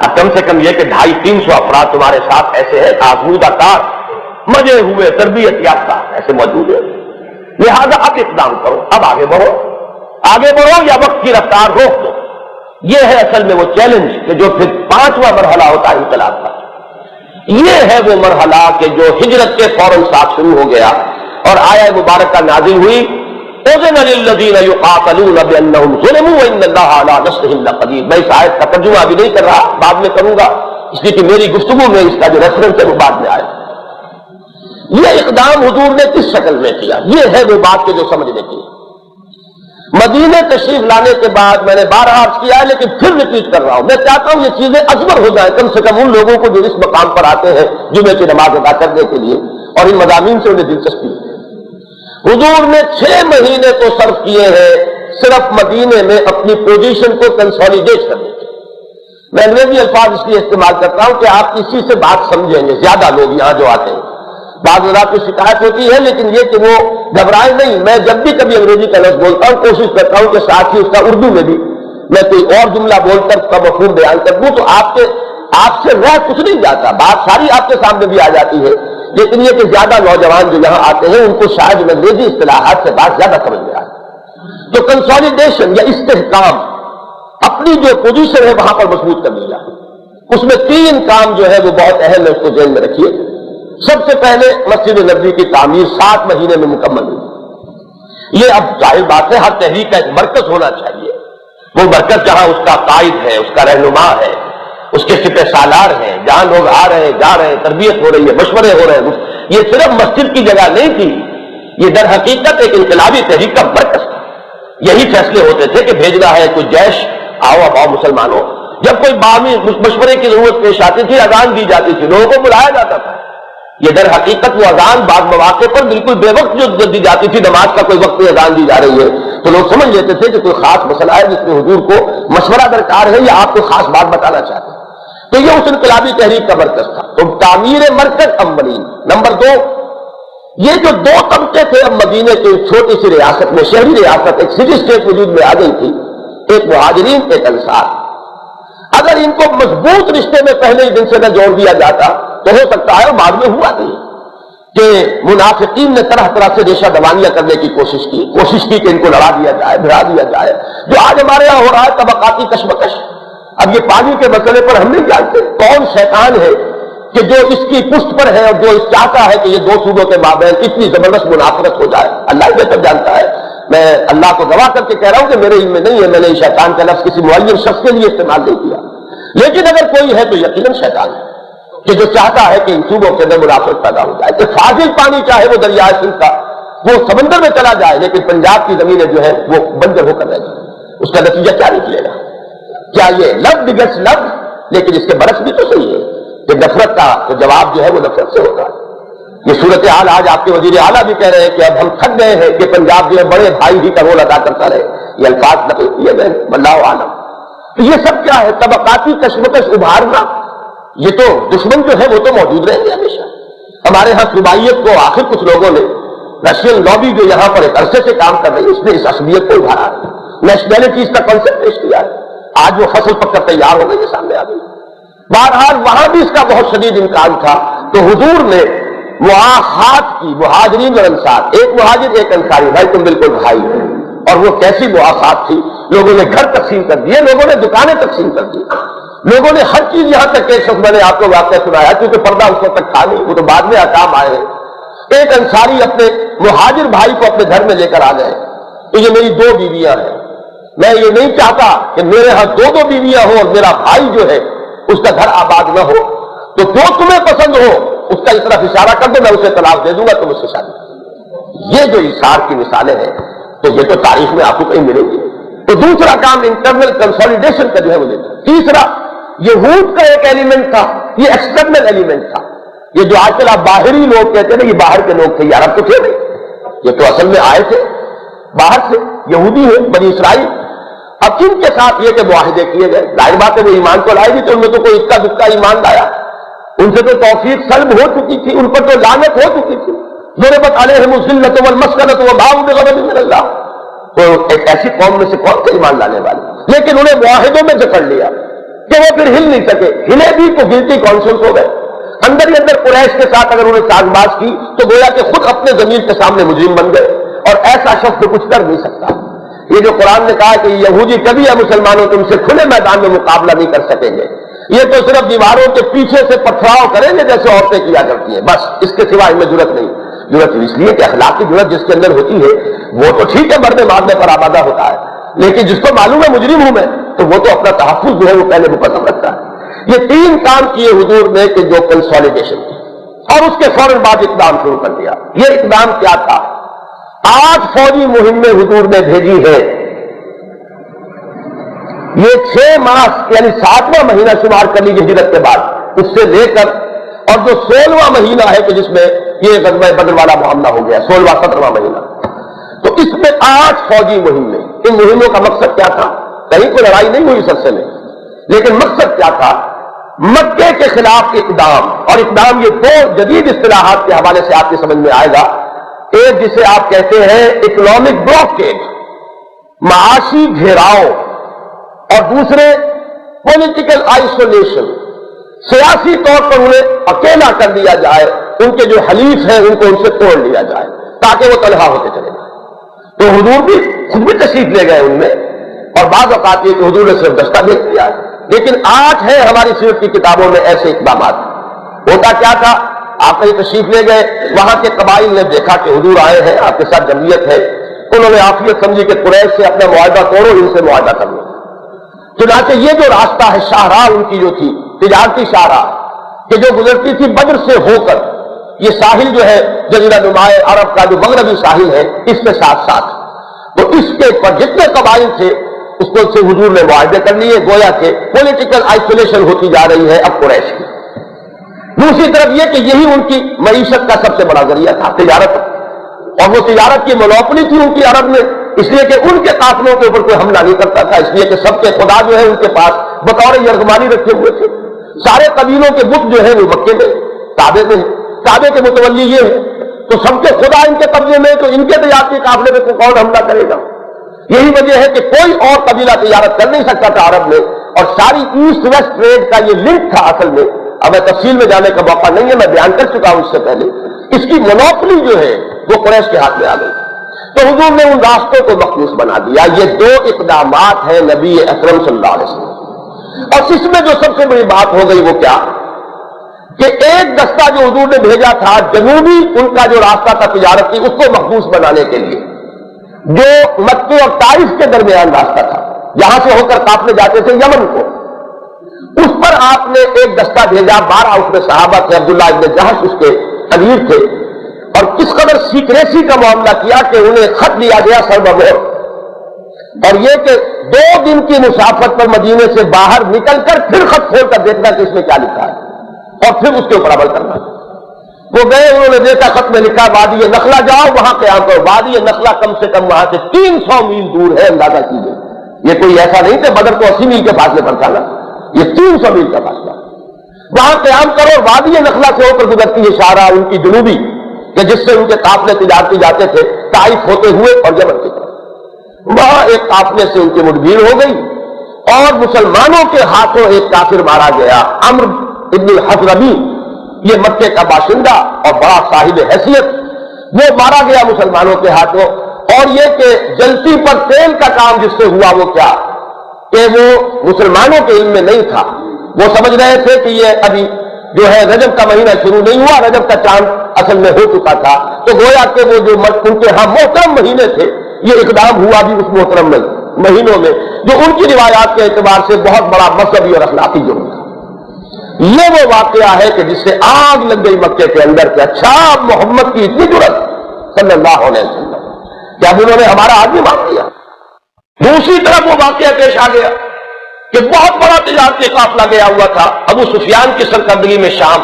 اب کم سے کم یہ کہ 250-300 افراد تمہارے ساتھ ایسے ہیں آزمودہ کار، مجے ہوئے، تربیت یافتہ ایسے موجود ہیں، لہذا اب اقدام کرو، اب آگے بڑھو یا وقت کی رفتار روک دو۔ یہ ہے اصل میں وہ چیلنج کہ جو پھر 5واں مرحلہ ہوتا ہے انقلاب کا۔ یہ ہے وہ مرحلہ کہ جو ہجرت کے فوراً ساتھ شروع ہو گیا، اور آیہ مبارکہ نازل ہوئی، اذن للذین یقاتلون بانہم ظلموا وان اللہ علی نصرہم لقدیر۔ میں اس آیت کا ترجمہ ابھی نہیں کر رہا، بعد میں کروں گا، اس لیے کہ میری گفتگو میں اس کا جو ریفرنس ہے وہ بعد میں آئے۔ یہ اقدام حضور نے کس شکل میں کیا؟ یہ ہے وہ بات کہ جو سمجھنے کی۔ مدینے تشریف لانے کے بعد میں نے 12 عرض کیا ہے، لیکن پھر ریپیٹ کر رہا ہوں، میں چاہتا ہوں یہ چیزیں ازبر ہو جائیں کم سے کم ان لوگوں کو جو اس مقام پر آتے ہیں جمعے کی نماز ادا کرنے کے لیے، اور ان مضامین سے انہیں دلچسپی ہے۔ حضور نے 6 مہینے تو صرف کیے ہیں صرف مدینے میں اپنی پوزیشن کو کنسالیڈیٹ کرنے کے۔ میں انگریزی الفاظ اس لیے استعمال کرتا ہوں کہ آپ اسی سے بات سمجھیں گے، زیادہ لوگ یہاں جو آتے ہیں بعض حضرات کی شکایت ہوتی ہے، لیکن یہ کہ وہ گھبرائے نہیں۔ میں جب بھی کبھی انگریزی کا لفظ بولتا ہوں کوشش کرتا ہوں کہ ساتھ ہی اس کا اردو میں بھی میں کوئی اور جملہ بول کر اس کا مفہوم بیان کر دوں، تو آپ سے رہ کچھ نہیں جاتا، بات ساری آپ کے سامنے بھی آ جاتی ہے، لیکن یہ کہ زیادہ نوجوان جو یہاں آتے ہیں ان کو شاید انگریزی اصطلاحات سے بات زیادہ سمجھ میں آئے۔ تو کنسالیڈیشن یا استحکام، اپنی جو پوزیشن ہے وہاں پر مضبوط کر لیا۔ اس میں 3 کام جو ہے وہ بہت اہم ہے، اس کو ذہن میں رکھیے۔ سب سے پہلے مسجد نبوی کی تعمیر 7 مہینے میں مکمل ہوئی۔ یہ اب ظاہر بات ہے ہر تحریک کا ایک مرکز ہونا چاہیے، وہ مرکز جہاں اس کا قائد ہے، اس کا رہنما ہے، اس کے سپہ سالار ہیں، جہاں لوگ آ رہے ہیں جا رہے ہیں، تربیت ہو رہی ہے، مشورے ہو رہے ہیں۔ یہ صرف مسجد کی جگہ نہیں تھی، یہ در حقیقت ایک انقلابی تحریک کا مرکز تھا۔ یہی فیصلے ہوتے تھے کہ بھیجنا ہے کوئی جیش، آؤ اب آؤ مسلمانوں۔ جب کوئی باہمی مشورے کی ضرورت پیش آتی تھی، اذان دی جاتی تھی، لوگوں کو بلایا جاتا تھا۔ یہ در حقیقت وہ اذان بعض مواقع پر بالکل بے وقت جو دی جاتی تھی، نماز کا کوئی وقت میں اذان دی جا رہی ہے، تو لوگ سمجھ لیتے تھے کہ کوئی خاص مسئلہ ہے جس میں حضور کو مشورہ درکار ہے یا آپ کو خاص بات بتانا چاہتے ہیں۔ تو یہ اس انقلابی تحریک کا مرکز تھا۔ تو تعمیر مرکز اولین۔ نمبر 2، یہ جو 2 طبقے تھے اب مدینے کی چھوٹی سی ریاست میں، شہری ریاست، ایک سٹی اسٹیٹ وجود میں آ گئی تھی، ایک مہاجرین ایک انصار۔ اگر ان کو مضبوط رشتے میں پہلے ہی دن سے نہ جوڑ دیا جاتا تو ہو سکتا ہے بعد میں ہوا نہیں کہ منافقین نے طرح طرح سے ریشہ دوانیاں کرنے کی کوشش کی کہ ان کو لڑا دیا جائے، بھڑا دیا جائے، جو آج ہمارے یہاں ہو رہا ہے طبقاتی کشمکش۔ اب یہ پانی کے مسئلے پر ہم نہیں جانتے کون شیطان ہے کہ جو اس کی پشت پر ہے اور جو اس چاہتا ہے کہ یہ 2 صوبوں کے مابین اتنی زبردست منافرت ہو جائے۔ اللہ ہی بہتر جانتا ہے، میں اللہ کو گواہ کر کے کہہ رہا ہوں کہ میرے علم میں نہیں ہے، میں نے شیطان کا لفظ کسی معین شخص کے لیے استعمال نہیں کیا، لیکن اگر کوئی ہے تو یقیناً شیطان ہے کہ جو چاہتا ہے کہ ان صوبوں کے اندر منافرت پیدا ہو جائے، کہ فاضل پانی چاہے وہ دریائے سندھ کا وہ سمندر میں چلا جائے، لیکن پنجاب کی زمینیں جو ہے وہ بنجر ہو کر رہ جائیں۔ اس کا نتیجہ کیا نکلے گا؟ کیا یہ لفظ بگس لفظ، لیکن اس کے برعکس بھی تو صحیح ہے کہ نفرت کا تو جواب جو ہے وہ نفرت سے ہوتا ہے۔ یہ صورتحال آج آپ کے وزیر اعلیٰ بھی کہہ رہے ہیں کہ اب ہم تھک گئے ہیں کہ پنجاب جو بڑے بھائی ہی کا رول ادا کرتا رہے. یہ الفاظ نقل کیے گئے واللہ عالم. تو یہ سب کیا ہے؟ طبقاتی کشمکش ابھارنا. یہ تو دشمن جو ہے وہ تو موجود رہیں گے ہمیشہ. ہمارے ہاں صوبائیت کو آخر کچھ لوگوں نے، رشین لابی جو یہاں پر ایک عرصے سے کام کر رہی ہے، اس نے اس عصبیت کو ابھارا ہے، نیشنلٹیز کا کنسیپٹ پیش کیا ہے. آج وہ فصل پک کر تیار ہو گئی، یہ سامنے آ گئی. بہرحال وہاں بھی اس کا بہت شدید امکان تھا. تو حضور نے مواخات کی، مہاجرین اور انصار، ایک مہاجر ایک انصاری، بھائی تم بالکل بھائی ہو. اور وہ کیسی مواخات تھی. لوگوں نے گھر تقسیم کر دیے، لوگوں نے دکانیں تقسیم کر دی، لوگوں نے ہر چیز، یہاں تک کہ ایک شخص، میں نے آپ کو واقعہ سنایا کیونکہ پردہ اس وقت تک تھا نہیں، وہ تو بعد میں کام آئے ہیں. ایک انصاری اپنے مہاجر بھائی کو اپنے گھر میں لے کر آ گئے کہ یہ میری 2 بیویاں ہیں، میں یہ نہیں چاہتا کہ میرے ہاں 2 بیویاں ہوں اور میرا بھائی جو ہے اس کا گھر آباد نہ ہو، تو جو تمہیں پسند ہو اس کا اس طرف اشارہ کر دو، میں اسے طلاق دے دوں گا، تم اس سے شادی کرو. یہ جو ایثار کی مثالیں ہیں تو یہ تو تاریخ میں آپ کو کہیں ملیں گی. تو دوسرا کام انٹرنل کنسولیڈیشن کا جو ہے وہ دیتا. تیسرا یہود کا ایک ایلیمنٹ تھا، یہ ایکسٹرنل ایلیمنٹ تھا. یہ جو آج کل آپ باہری لوگ کہتے ہیں یہ باہر کے لوگ تھے، یہ عرب تو تھے نہیں، یہ تو اصل میں آئے تھے باہر سے، یہودی ہیں، بنی اسرائیل. اب ان کے ساتھ یہ کہ معاہدے کیے گئے، ظاہر بات ہے وہ ایمان کو لائے گی تو ان میں تو کوئی اکا دکا ایمان لایا، ان سے تو توفیق سلب ہو چکی تھی، ان پر تو لعنت ہو چکی تھی. ضربت علیہم الذلۃ والمسکنۃ وباءوا بغضب من اللہ. تو ایک ایسی قوم میں سے کون سے ایمان لانے والے؟ لیکن انہیں معاہدوں میں جکڑ لیا کہ وہ پھر ہل نہیں سکے. ہلے بھی تو گلٹی کانشنس ہو گئے. اندر ہی اندر قریش کے ساتھ اگر انہیں ساز باز کی تو گویا کہ خود اپنے ضمیر کے سامنے مجرم بن گئے، اور ایسا شخص کچھ کر نہیں سکتا. یہ جو قرآن نے کہا کہ یہودی کبھی یا مسلمانوں تم سے کھلے میدان میں مقابلہ نہیں کر سکیں گے، یہ تو صرف دیواروں کے پیچھے سے پتھراؤ کریں گے جیسے عورتیں کیا کرتی ہیں، بس اس کے سوا ان میں جرأت نہیں. جرأت اس لیے کہ اخلاقی جرأت جس کے اندر ہوتی ہے وہ تو ٹھیک ہے مرنے مارنے پر آبادہ ہوتا ہے، لیکن جس کو معلوم ہے مجرم ہوں میں تو وہ تو اپنا تحفظ جو ہے وہ پہلے مقدم رکھتا ہے. یہ 3 کام کیے حضور نے کہ جو کنسولیڈیشن تھی، اور اس کے فوراً بعد اقدام شروع کر دیا. یہ اقدام کیا تھا؟ 8 فوجی مہمیں حضور نے بھیجی ہے. یہ 6 ماہ یعنی 7واں مہینہ شمار کر لیجیے ہجرت کے بعد، اس سے لے کر اور جو 16واں مہینہ ہے کہ جس میں یہ غزوہ بدر والا معاملہ ہو گیا، 16واں 17واں مہینہ، تو اس میں 8 فوجی مہمیں. ان مہموں کا مقصد کیا تھا؟ کہیں کوئی لڑائی نہیں ہوئی سب سے میں، لیکن مقصد کیا تھا؟ مکے کے خلاف اقدام. اور اقدام یہ 2 جدید اصطلاحات کے حوالے سے آپ کی سمجھ میں آئے گا. ایک جسے آپ کہتے ہیں اکنامک بلاکیڈ، معاشی گھیراؤ، اور دوسرے پولیٹیکل آئسولیشن، سیاسی طور پر انہیں اکیلا کر دیا جائے، ان کے جو حلیف ہیں ان کو ان سے توڑ لیا جائے تاکہ وہ تنہا ہوتے چلے جائیں. تو حضور بھی خود بھی تشریف لے گئے ان میں، اور بعض اوقات یہ کہ حضور نے صرف دستہ دیکھ دیا ہے. لیکن 8 ہیں ہماری سیرت کی کتابوں میں ایسے اقدامات. ہوتا کیا تھا؟ آپ کہیں تشریف لے گئے، وہاں کے قبائل نے دیکھا کہ حضور آئے ہیں، آپ کے ساتھ جمعیت ہے، انہوں نے عافیت سمجھی کہ قریش سے اپنا معاہدہ توڑو، ان سے معاہدہ کر لو. چنانچہ یہ جو راستہ ہے شاہراہ ان کی جو تھی تجارتی شاہراہ کہ جو گزرتی تھی بدر سے ہو کر، یہ ساحل جو ہے جزیرہ نمائے عرب کا جو مغربی ساحل ہے اس کے ساتھ ساتھ، تو اس کے پر جتنے قبائل تھے اس کو سے حضور نے معاہدے کر لیے. گویا کہ پولیٹیکل آئسولیشن ہوتی جا رہی ہے اب قریش کی. دوسری طرف یہ کہ یہی ان کی معیشت کا سب سے بڑا ذریعہ تھا، تجارت، اور وہ تجارت کی مونوپلی تھی ان کی عرب میں، اس لیے کہ ان کے قافلوں کے اوپر کوئی حملہ نہیں کرتا تھا، اس لیے کہ سب کے خدا جو ہے ان کے پاس بطور یرغمالی رکھے ہوئے تھے. سارے قبیلوں کے بت جو ہے وہ مکے میں کعبے میں، کعبے کے متولی یہ ہے، تو سب کے خدا ان کے قبضے میں، تو ان کے تجارتی قافلے میں کون حملہ کرے گا؟ یہی وجہ ہے کہ کوئی اور قبیلہ تجارت کر نہیں سکتا تھا عرب میں، اور ساری ایسٹ ویسٹ ٹریڈ کا یہ لنک تھا اصل میں. اب تفصیل میں جانے کا موقع نہیں ہے، میں بیان کر چکا ہوں اس سے پہلے. اس کی مونوپلی جو ہے وہ قریش کے ہاتھ میں آ گئی. تو حضور نے ان راستوں کو مخصوص بنا دیا. یہ 2 اقدامات ہیں نبی اکرم صلی اللہ علیہ وسلم. اور اس میں جو سب سے بڑی بات ہو گئی وہ کیا کہ ایک دستہ جو حضور نے بھیجا تھا جنوبی ان کا جو راستہ تھا تجارت کی، اس کو محفوظ بنانے کے لیے، جو مکے اور طائف کے درمیان راستہ تھا جہاں سے ہو کر قافلے جاتے تھے یمن کو، اس پر آپ نے ایک دستہ بھیجا. 12 اس میں صحابہ تھے، عبداللہ ابن جہش اس کے امیر تھے، اور کس قدر سیکریسی کا معاملہ کیا کہ انہیں خط دیا گیا سربمہر، اور یہ کہ 2 دن کی مسافت پر مدینے سے باہر نکل کر پھر خط کھول کر دیکھنا کہ اس میں کیا لکھا ہے، اور پھر اس کے اوپر عمل کرنا. وہ گئے, انہوں نے دیکھا خط میں لکھا وادی نخلا جاؤ وہاں قیام کرو. وادی نخلا کم سے کم وہاں سے 300 میل دور ہے, اندازہ کیجیے. یہ کوئی ایسا نہیں کہ بدر کو 80 میل کے فاصلے پر تھا نا, یہ 300 میل کا فاصلہ. وہاں قیام کرو. وادی نخلا سے ہو کر گزرتی ہے شارہ ان کی جنوبی, کہ جس سے ان کے قافلے تجارتی جاتے تھے طائف ہوتے ہوئے اور یمن کی طرف. وہاں ایک قافلے سے ان کی مدبیر ہو گئی اور مسلمانوں کے ہاتھوں ایک کافر مارا گیا, عمرو ابن الحضرمی. یہ مکے کا باشندہ اور بڑا صاحب حیثیت, وہ مارا گیا مسلمانوں کے ہاتھوں. اور یہ کہ جلتی پر تیل کا کام جس سے ہوا وہ کیا کہ وہ مسلمانوں کے علم میں نہیں تھا. وہ سمجھ رہے تھے کہ یہ ابھی جو ہے رجب کا مہینہ شروع نہیں ہوا, رجب کا چاند اصل میں ہو چکا تھا. تو گویا کہ وہ جو ان کے ہاں محترم مہینے تھے, یہ اقدام ہوا بھی اس محترم مہینوں میں, جو ان کی روایات کے اعتبار سے بہت بڑا مذہبی اور اخلاقی جرم تھا. یہ وہ واقعہ ہے کہ جس سے آگ لگ گئی مکے کے اندر کہ اچھا محمد کی اتنی جرت صلی اللہ علیہ وسلم کہ اب انہوں نے ہمارا آدمی مار دیا. دوسری طرف وہ واقعہ پیش آ گیا کہ بہت بڑا تجارتی قافلہ گیا ہوا تھا ابو سفیان کی سرکردگی میں شام,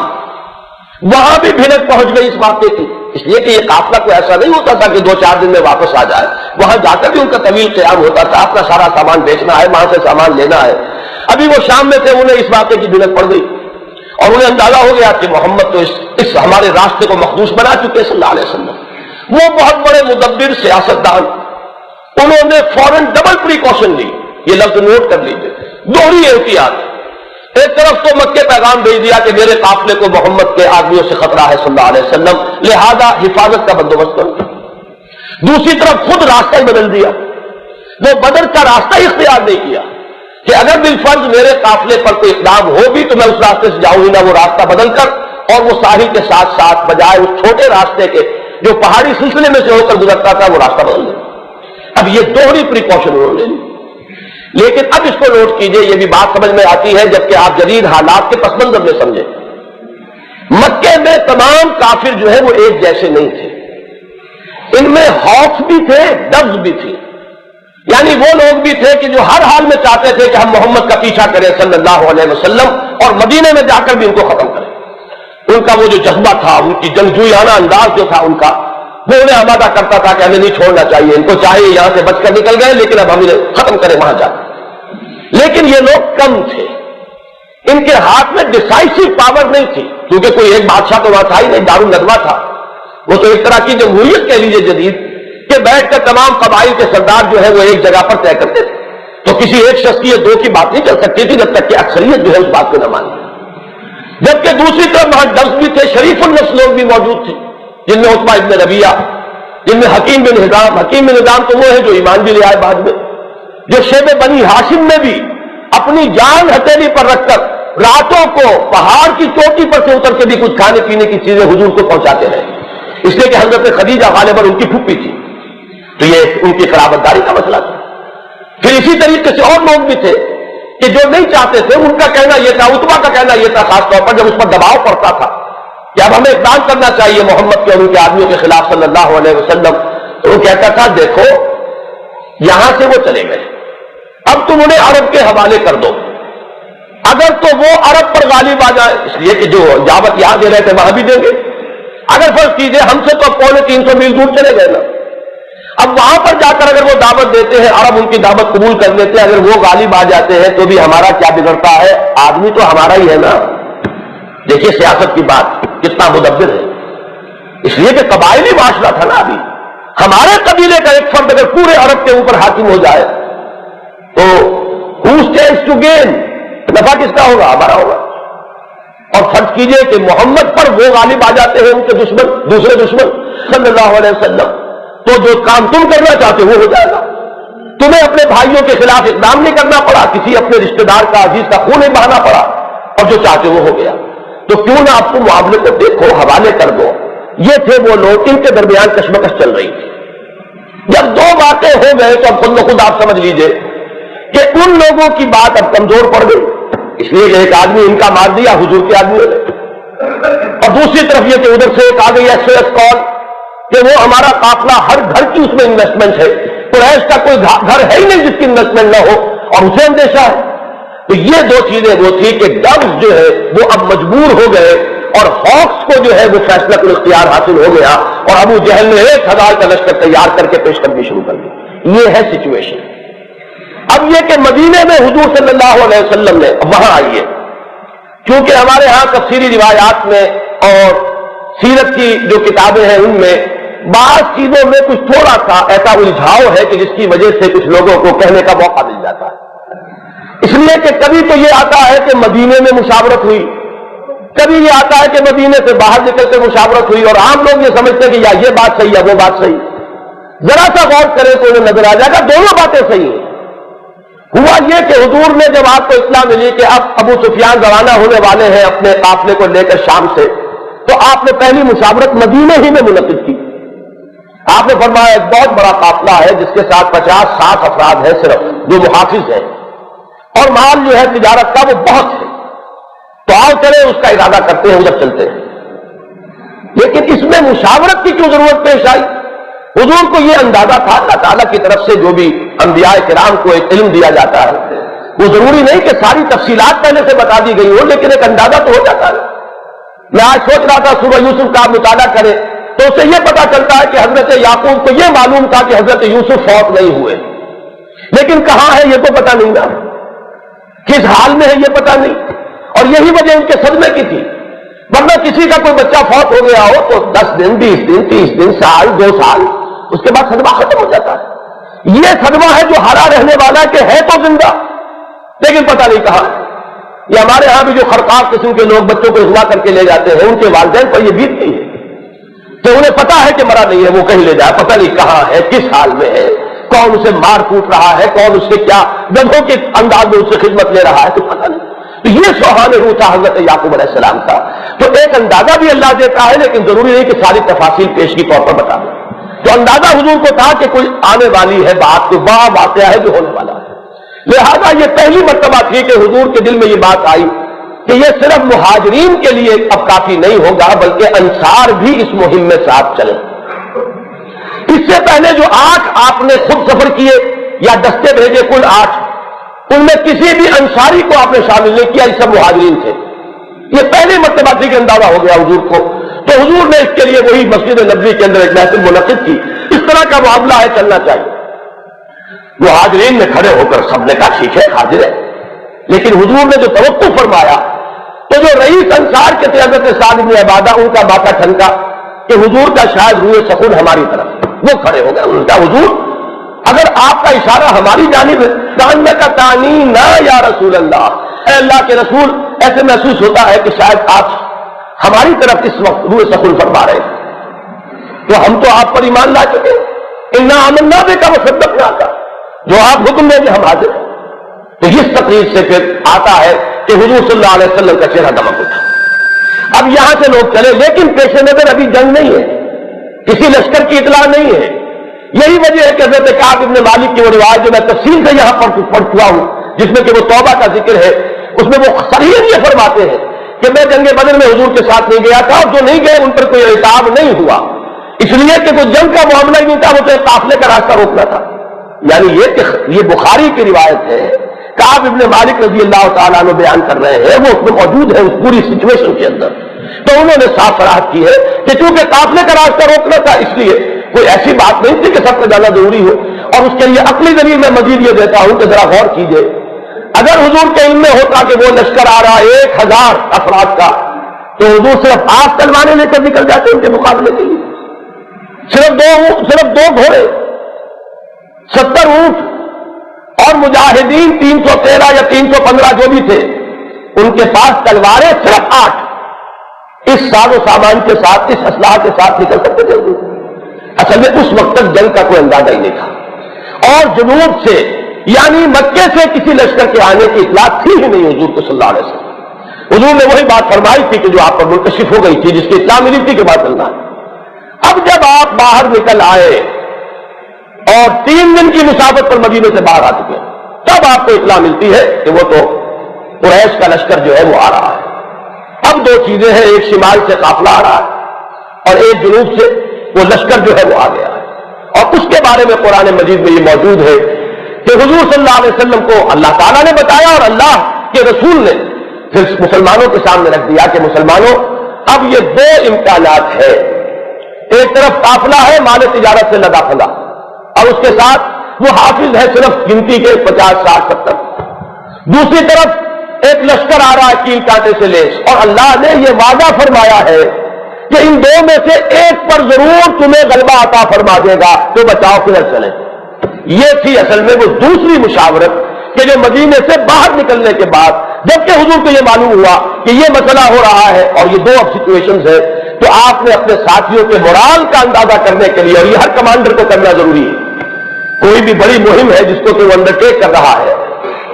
وہاں بھی بھنک پہنچ گئی اس واقعے کی. اس لیے کہ یہ قافلہ کوئی ایسا نہیں ہوتا تھا کہ 2-4 دن میں واپس آ جائے. وہاں جا کر بھی ان کا طویل قیام ہوتا تھا, اپنا سارا سامان بیچنا ہے, وہاں سے سامان لینا ہے. ابھی وہ شام میں تھے, انہیں اس واقعے کی بھنک پڑ گئی اور انہیں اندازہ ہو گیا کہ محمد تو اس ہمارے راستے کو مخدوش بنا چکے صلی اللہ علیہ وسلم. وہ بہت بڑے مدبر سیاستدان, انہوں نے فوراً ڈبل پریکاشن لی. یہ لفظ نوٹ کر لیجیے, دوہری احتیاط. ایک طرف تو مکے پیغام بھیج دیا کہ میرے قافلے کو محمد کے آدمیوں سے خطرہ ہے صلی اللہ علیہ وسلم, لہذا حفاظت کا بندوبست کرو. دوسری طرف خود راستہ ہی بدل دیا. وہ بدر کا راستہ ہی اختیار نہیں کیا کہ اگر بالفرض میرے قافلے پر کوئی اقدام ہو بھی تو میں اس راستے سے جاؤں ہی نہ. وہ راستہ بدل کر اور وہ ساحل کے ساتھ ساتھ بجائے اس چھوٹے راستے کے جو پہاڑی سلسلے میں سے ہو کر گزرتا تھا وہ راستہ بدل دیا. اب یہ دوہری پریکاشن انہوں نے لی. لیکن اب اس کو نوٹ کیجئے, یہ بھی بات سمجھ میں آتی ہے جبکہ آپ جدید حالات کے پس منظر میں سمجھیں. مکے میں تمام کافر جو ہے وہ ایک جیسے نہیں تھے. ان میں خوف بھی تھے, ڈرز بھی تھی. یعنی وہ لوگ بھی تھے کہ جو ہر حال میں چاہتے تھے کہ ہم محمد کا پیچھا کریں صلی اللہ علیہ وسلم اور مدینے میں جا کر بھی ان کو ختم کریں. ان کا وہ جو جذبہ تھا, ان کی جنگجویانہ انداز جو تھا ان کا, وہ انہیں آمادہ کرتا تھا کہ ہمیں نہیں چھوڑنا چاہیے, ان کو چاہیے یہاں سے بچ کر نکل گئے لیکن اب ہم انہیں ختم کریں وہاں جا کر. لیکن یہ لوگ کم تھے, ان کے ہاتھ میں ڈسائسو پاور نہیں تھی کیونکہ کوئی ایک بادشاہ تو وہاں تھا ہی نہیں, دارالندوا تھا. وہ تو ایک طرح کی جمہوریت کہہ لیجیے جدید, کہ بیٹھ کر تمام قبائل کے سردار جو ہے وہ ایک جگہ پر طے کرتے تھے. تو کسی ایک شخص کی 2 کی بات نہیں چل سکتی تھی جب تک کہ اکثریت جو ہے اس بات کو نہ مانی. جبکہ دوسری طرف وہاں ڈرز بھی تھے, شریف النفس لوگ بھی موجود تھے, جن میں عتبہ ابن ربیعہ, جن میں حکیم بن ہزام. حکیم بن ہزام تو وہ ہے جو ایمان بھی لے آئے بعد میں, جو شیب بنی ہاشم میں بھی اپنی جان ہتھیلی پر رکھ کر راتوں کو پہاڑ کی چوٹی پر سے اتر کے بھی کچھ کھانے پینے کی چیزیں حضور کو پہنچاتے رہے, اس لیے کہ حضرت خدیجہ غالباً ان کی پھوپھی تھی, تو یہ ان کی قرابت داری کا مسئلہ تھا. پھر اسی طریقے سے اور لوگ بھی تھے کہ جو نہیں چاہتے تھے, ان کا کہنا یہ تھا, عتبہ کا کہنا یہ تھا خاص طور پر جب اس پر دباؤ پڑتا تھا کہ اب ہمیں اقدام کرنا چاہیے محمد کے اور ان کے آدمیوں کے خلاف صلی اللہ علیہ وسلم, تو وہ کہتا تھا دیکھو یہاں سے وہ چلے گئے, اب تم انہیں عرب کے حوالے کر دو, اگر تو وہ عرب پر غالب آ جائے, اس لیے کہ جو دعوت یہاں دے رہے تھے وہاں بھی دیں گے. اگر فرض کیجئے ہم سے تو 350 میل دور چلے گئے نا, اب وہاں پر جا کر اگر وہ دعوت دیتے ہیں, عرب ان کی دعوت قبول کر لیتے ہیں, اگر وہ غالب آ جاتے ہیں تو بھی ہمارا کیا بگڑتا ہے, آدمی تو ہمارا ہی ہے نا. دیکھیے سیاست کی بات کتنا مدبر ہے, اس لیے کہ قبائلی معاشرہ تھا نا. ابھی ہمارے قبیلے کا ایک فرد اگر پورے عرب کے اوپر حاکم ہو جائے تو who stands to gain, نفع کس کا ہوگا, ہمارا ہوگا. اور فرض کیجئے کہ محمد پر وہ غالب آ جاتے ہیں ان کے دشمن, دوسرے دشمن صلی اللہ علیہ وسلم, تو جو کام تم کرنا چاہتے ہو وہ ہو جائے گا. تمہیں اپنے بھائیوں کے خلاف اقدام نہیں کرنا پڑا, کسی اپنے رشتہ دار کا, عزیز کا خون نہیں بہانا پڑا, اور جو چاہتے وہ ہو گیا. تو کیوں نہ آپ کو معاملے کو دیکھو, حوالے کر دو. یہ تھے وہ لوگ, ان کے درمیان کشمکش چل رہی تھی. جب 2 واقع ہو گئے تو اب خود بخود آپ سمجھ لیجئے کہ ان لوگوں کی بات اب کمزور پڑ گئی, اس لیے کہ ایک آدمی ان کا مار دیا حضور کے آدمیوں نے, اور دوسری طرف یہ کہ ادھر سے ایک آ گئی SOS کال کہ وہ ہمارا قافلہ ہر گھر کی اس میں انویسٹمنٹ ہے, قریش کا کوئی گھر ہے ہی نہیں جس کی انویسٹمنٹ نہ ہو, اور اسے اندیشہ ہے. تو یہ 2 چیزیں وہ تھی کہ ڈرز جو ہے وہ اب مجبور ہو گئے اور ہاکس کو جو ہے وہ فیصلہ کن اختیار حاصل ہو گیا اور ابو جہل نے 1000 کا لشکر تیار کر کے پیش قدمی شروع کر دی. یہ ہے سچویشن. اب یہ کہ مدینے میں حضور صلی اللہ علیہ وسلم نے وہاں آئیے، کیونکہ ہمارے ہاں تفسیری روایات میں اور سیرت کی جو کتابیں ہیں ان میں بعض چیزوں میں کچھ تھوڑا سا ایسا الجھاؤ ہے کہ جس کی وجہ سے کچھ لوگوں کو کہنے کا موقع مل جاتا ہے. اس لیے کہ کبھی تو یہ آتا ہے کہ مدینے میں مشاورت ہوئی، کبھی یہ آتا ہے کہ مدینے سے باہر نکل کے مشاورت ہوئی، اور عام لوگ یہ سمجھتے ہیں کہ یا یہ بات صحیح یا وہ بات صحیح. ذرا سا غور کریں تو انہیں نظر آ جائے گا دونوں باتیں صحیح ہیں. ہوا یہ کہ حضور نے جب آپ کو اطلاع ملی کہ اب ابو سفیان روانہ ہونے والے ہیں اپنے قافلے کو لے کر شام سے، تو آپ نے پہلی مشاورت مدینے ہی میں منعقد کی. آپ نے فرمایا ایک بہت بڑا قافلہ ہے جس کے ساتھ 50-60 افراد ہیں صرف جو محافظ ہیں، اور مال جو ہے تجارت کا وہ بہت ہے، تو آؤ چلے اس کا ارادہ کرتے ہیں ادھر چلتے ہیں. لیکن اس میں مشاورت کی کیوں ضرورت پیش آئی؟ حضور کو یہ اندازہ تھا اللہ تعالیٰ کی طرف سے جو بھی انبیاء کرام کو ایک علم دیا جاتا ہے وہ ضروری نہیں کہ ساری تفصیلات پہلے سے بتا دی گئی ہو، لیکن ایک اندازہ تو ہو جاتا ہے. میں آج سوچ رہا تھا سورہ یوسف کا مطالعہ کرے تو اسے یہ پتا چلتا ہے کہ حضرت یعقوب کو یہ معلوم تھا کہ حضرت یوسف فوت نہیں ہوئے، لیکن کہاں ہے یہ تو پتا نہیں نا، کس حال میں ہے یہ پتا نہیں. اور یہی وجہ ان کے صدمے کی تھی، ورنہ کسی کا کوئی بچہ فوت ہو گیا ہو تو 10 دن 20 دن 30 دن سال 2 سال اس کے بعد صدمہ ختم ہو جاتا ہے. یہ صدمہ ہے جو ہرا رہنے والا کہ ہے تو زندہ لیکن پتہ نہیں کہاں. یہ ہمارے ہاں بھی جو خرقاق قسم کے لوگ بچوں کو اغوا کر کے لے جاتے ہیں ان کے والدین پر یہ بیتتی ہے کہ انہیں پتا ہے کہ مرا نہیں ہے، وہ کہیں لے جائے پتہ نہیں کہاں ہے، کس حال میں ہے، کون اسے مار کوٹ رہا ہے، کون اسے کیا گدھوں کے انداز میں اس سے خدمت لے رہا ہے، تو پتہ نہیں. تو یہ سوہان روح تھا حضرت یعقوب علیہ السلام کا. تو ایک اندازہ بھی اللہ دیتا ہے لیکن ضروری نہیں کہ ساری تفاصیل پیش کی طور پر بتا دیں. تو اندازہ حضور کو تھا کہ کوئی آنے والی ہے بات، کوئی بڑا واقعہ ہے جو ہونے والا ہے. لہذا یہ پہلی مرتبہ تھی کہ حضور کے دل میں یہ بات آئی کہ یہ صرف مہاجرین کے لیے اب کافی نہیں ہوگا بلکہ انصار بھی اس مہم میں ساتھ چلیں. اس سے پہلے جو 8 آپ نے خود سفر کیے یا دستے بھیجے کل 8، ان میں کسی بھی انصاری کو آپ نے شامل نہیں کیا، یہ سب مہاجرین تھے. یہ پہلی مرتبہ تھی کہ اندازہ ہو گیا حضور کو. تو حضور نے اس کے لیے وہی مسجد نبوی کے اندر ایک محفل منعقد کی. اس طرح کا معاملہ ہے، چلنا چاہیے. مہاجرین نے کھڑے ہو کر سب نے کہا ٹھیک ہے حاضر ہے، لیکن حضور نے جو توقع فرمایا تو جو رئیس انصار کے تھے حضرت سعد بن عبادہ ان کا ماتھا ٹھنکا کہ حضور کا شاید روح سکون ہماری طرف. وہ کھڑے ہو گئے، انہوں نے کہا حضور اگر آپ کا اشارہ ہماری جانب ہے کا تانی نہ یا رسول اللہ، اے اللہ کے رسول ایسے محسوس ہوتا ہے کہ شاید آپ ہماری طرف اس وقت روح سکون فرما رہے ہیں، تو ہم تو آپ پر ایمان لا چکے، انا آمنا بک وصدقنا کا، جو آپ حکم دیں گے ہم حاضر ہیں. تو اس تقریر سے پھر آتا ہے کہ حضور صلی اللہ علیہ وسلم کا چہرہ دمک اٹھا. اب یہاں سے لوگ چلے لیکن پیش نظر ابھی جنگ نہیں ہے، کسی لشکر کی اطلاع نہیں ہے. یہی وجہ ہے کہ حضرت کعب بن مالک کی وہ روایت جو میں تفصیل سے یہاں پر پڑھ چکا ہوں جس میں کہ وہ توبہ کا ذکر ہے، اس میں وہ صریحاً یہ فرماتے ہیں کہ میں جنگ بدر میں حضور کے ساتھ نہیں گیا تھا اور جو نہیں گئے ان پر کوئی عتاب نہیں ہوا، اس لیے کہ کوئی جنگ کا معاملہ ہی نہیں تھا، وہ تو ایک قافلے کا راستہ روکنا تھا. یعنی یہ کہ یہ بخاری کی روایت ہے، کعب ابن مالک رضی اللہ تعالیٰ عنہ بیان کر رہے ہیں، وہ اس میں موجود ہے اس پوری سچویشن کے اندر. تو انہوں نے صاف صراحت کی ہے کہ چونکہ قافلے کا راستہ روکنا تھا اس لیے کوئی ایسی بات نہیں تھی کہ سب کو جانا ضروری ہو. اور اس کے لیے عقلی دلیل میں مزید یہ دیتا ہوں کہ ذرا غور کیجئے، اگر حضور کے علم میں ہوتا کہ وہ لشکر آ رہا 1000 افراد کا تو حضور صرف 8 تلواریں لے کر نکل جاتے ان کے مقابلے کے لیے. صرف دو گھوڑے، 70 اونٹ اور مجاہدین 313 یا 315 جو بھی تھے ان کے پاس تلواریں صرف 8. اس ساز و سامان کے ساتھ اس اسلحہ کے ساتھ نکل سکتے تھے. اصل میں اس وقت تک جنگ کا کوئی اندازہ ہی نہیں تھا اور جنوب سے یعنی مکے سے کسی لشکر کے آنے کی اطلاع تھی ہی نہیں حضور کو صلی اللہ علیہ وسلم. حضور نے وہی بات فرمائی تھی کہ جو آپ پر منکشف ہو گئی تھی جس کی اطلاع ملی تھی کہ بات چلنا. اب جب آپ باہر نکل آئے اور 3 دن کی مسافت پر مدینے سے باہر آ چکے تب آپ کو اطلاع ملتی ہے کہ وہ تو قریش کا لشکر جو ہے وہ آ رہا ہے. اب 2 چیزیں ہیں، ایک شمال سے قافلہ آ رہا ہے اور ایک جنوب سے وہ لشکر جو ہے وہ آ گیا ہے. اور اس کے بارے میں قرآن مجید میں یہ موجود ہے کہ حضور صلی اللہ علیہ وسلم کو اللہ تعالیٰ نے بتایا اور اللہ کے رسول نے پھر مسلمانوں کے سامنے رکھ دیا کہ مسلمانوں اب یہ دو امکانات ہیں، ایک طرف قافلہ ہے مال تجارت سے لدا پھلا، اور اس کے ساتھ وہ حافظ ہے صرف گنتی کے 50 60 70، دوسری طرف ایک لشکر آ رہا ہے کیل کانٹے سے لیس، اور اللہ نے یہ وعدہ فرمایا ہے کہ ان دو میں سے ایک پر ضرور تمہیں غلبہ عطا فرما دے گا، تو بچاؤ کدھر چلے۔ یہ تھی اصل میں وہ دوسری مشاورت کہ جو مدینے سے باہر نکلنے کے بعد جبکہ حضور کو یہ معلوم ہوا کہ یہ مسئلہ ہو رہا ہے اور یہ دو اب سچویشنز ہیں، تو آپ نے اپنے ساتھیوں کے مورال کا اندازہ کرنے کے لیے، اور یہ ہر کمانڈر کو کرنا ضروری ہے، کوئی بھی بڑی مہم ہے جس کو کہ وہ انڈرٹیک کر رہا ہے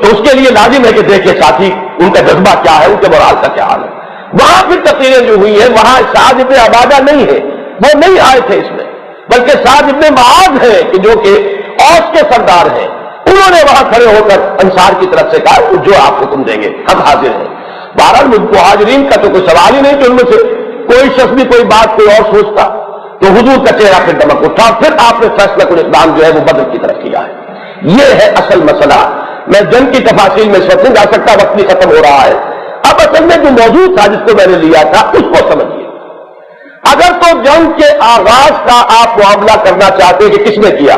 تو اس کے لیے لازم ہے کہ دیکھے ساتھی ان کا جذبہ کیا ہے، ان کے مورال کا کیا حال ہے۔ وہاں پھر تقریریں جو ہوئی ہیں وہاں سعد ابن عبادہ نہیں ہے، وہ نہیں آئے تھے اس میں، بلکہ سعد ابن معاذ ہیں کہ جو کہ اوس کے سردار ہیں، انہوں نے وہاں کھڑے ہو کر انصار کی طرف سے کہا جو آپ حکم دیں گے ہم حاضر ہیں۔ بہرحال مہاجرین کا تو کوئی سوال ہی نہیں کہ ان میں سے کوئی شخص بھی کوئی بات کوئی اور سوچتا، تو حضور کا چہرہ پھر دمک اٹھا، پھر آپ نے فیصلہ کن اقدام جو ہے وہ بدر کی طرف کیا ہے۔ یہ ہے اصل مسئلہ۔ میں جنگ کی تفاصیل میں اس وقت نہیں جا سکتا، وقت بھی ختم ہو رہا ہے۔ اب اصل میں جو موضوع تھا جس کو میں نے لیا تھا اس کو سمجھیے۔ اگر تو جنگ کے آغاز کا آپ معاملہ کرنا چاہتے کہ کس نے کیا،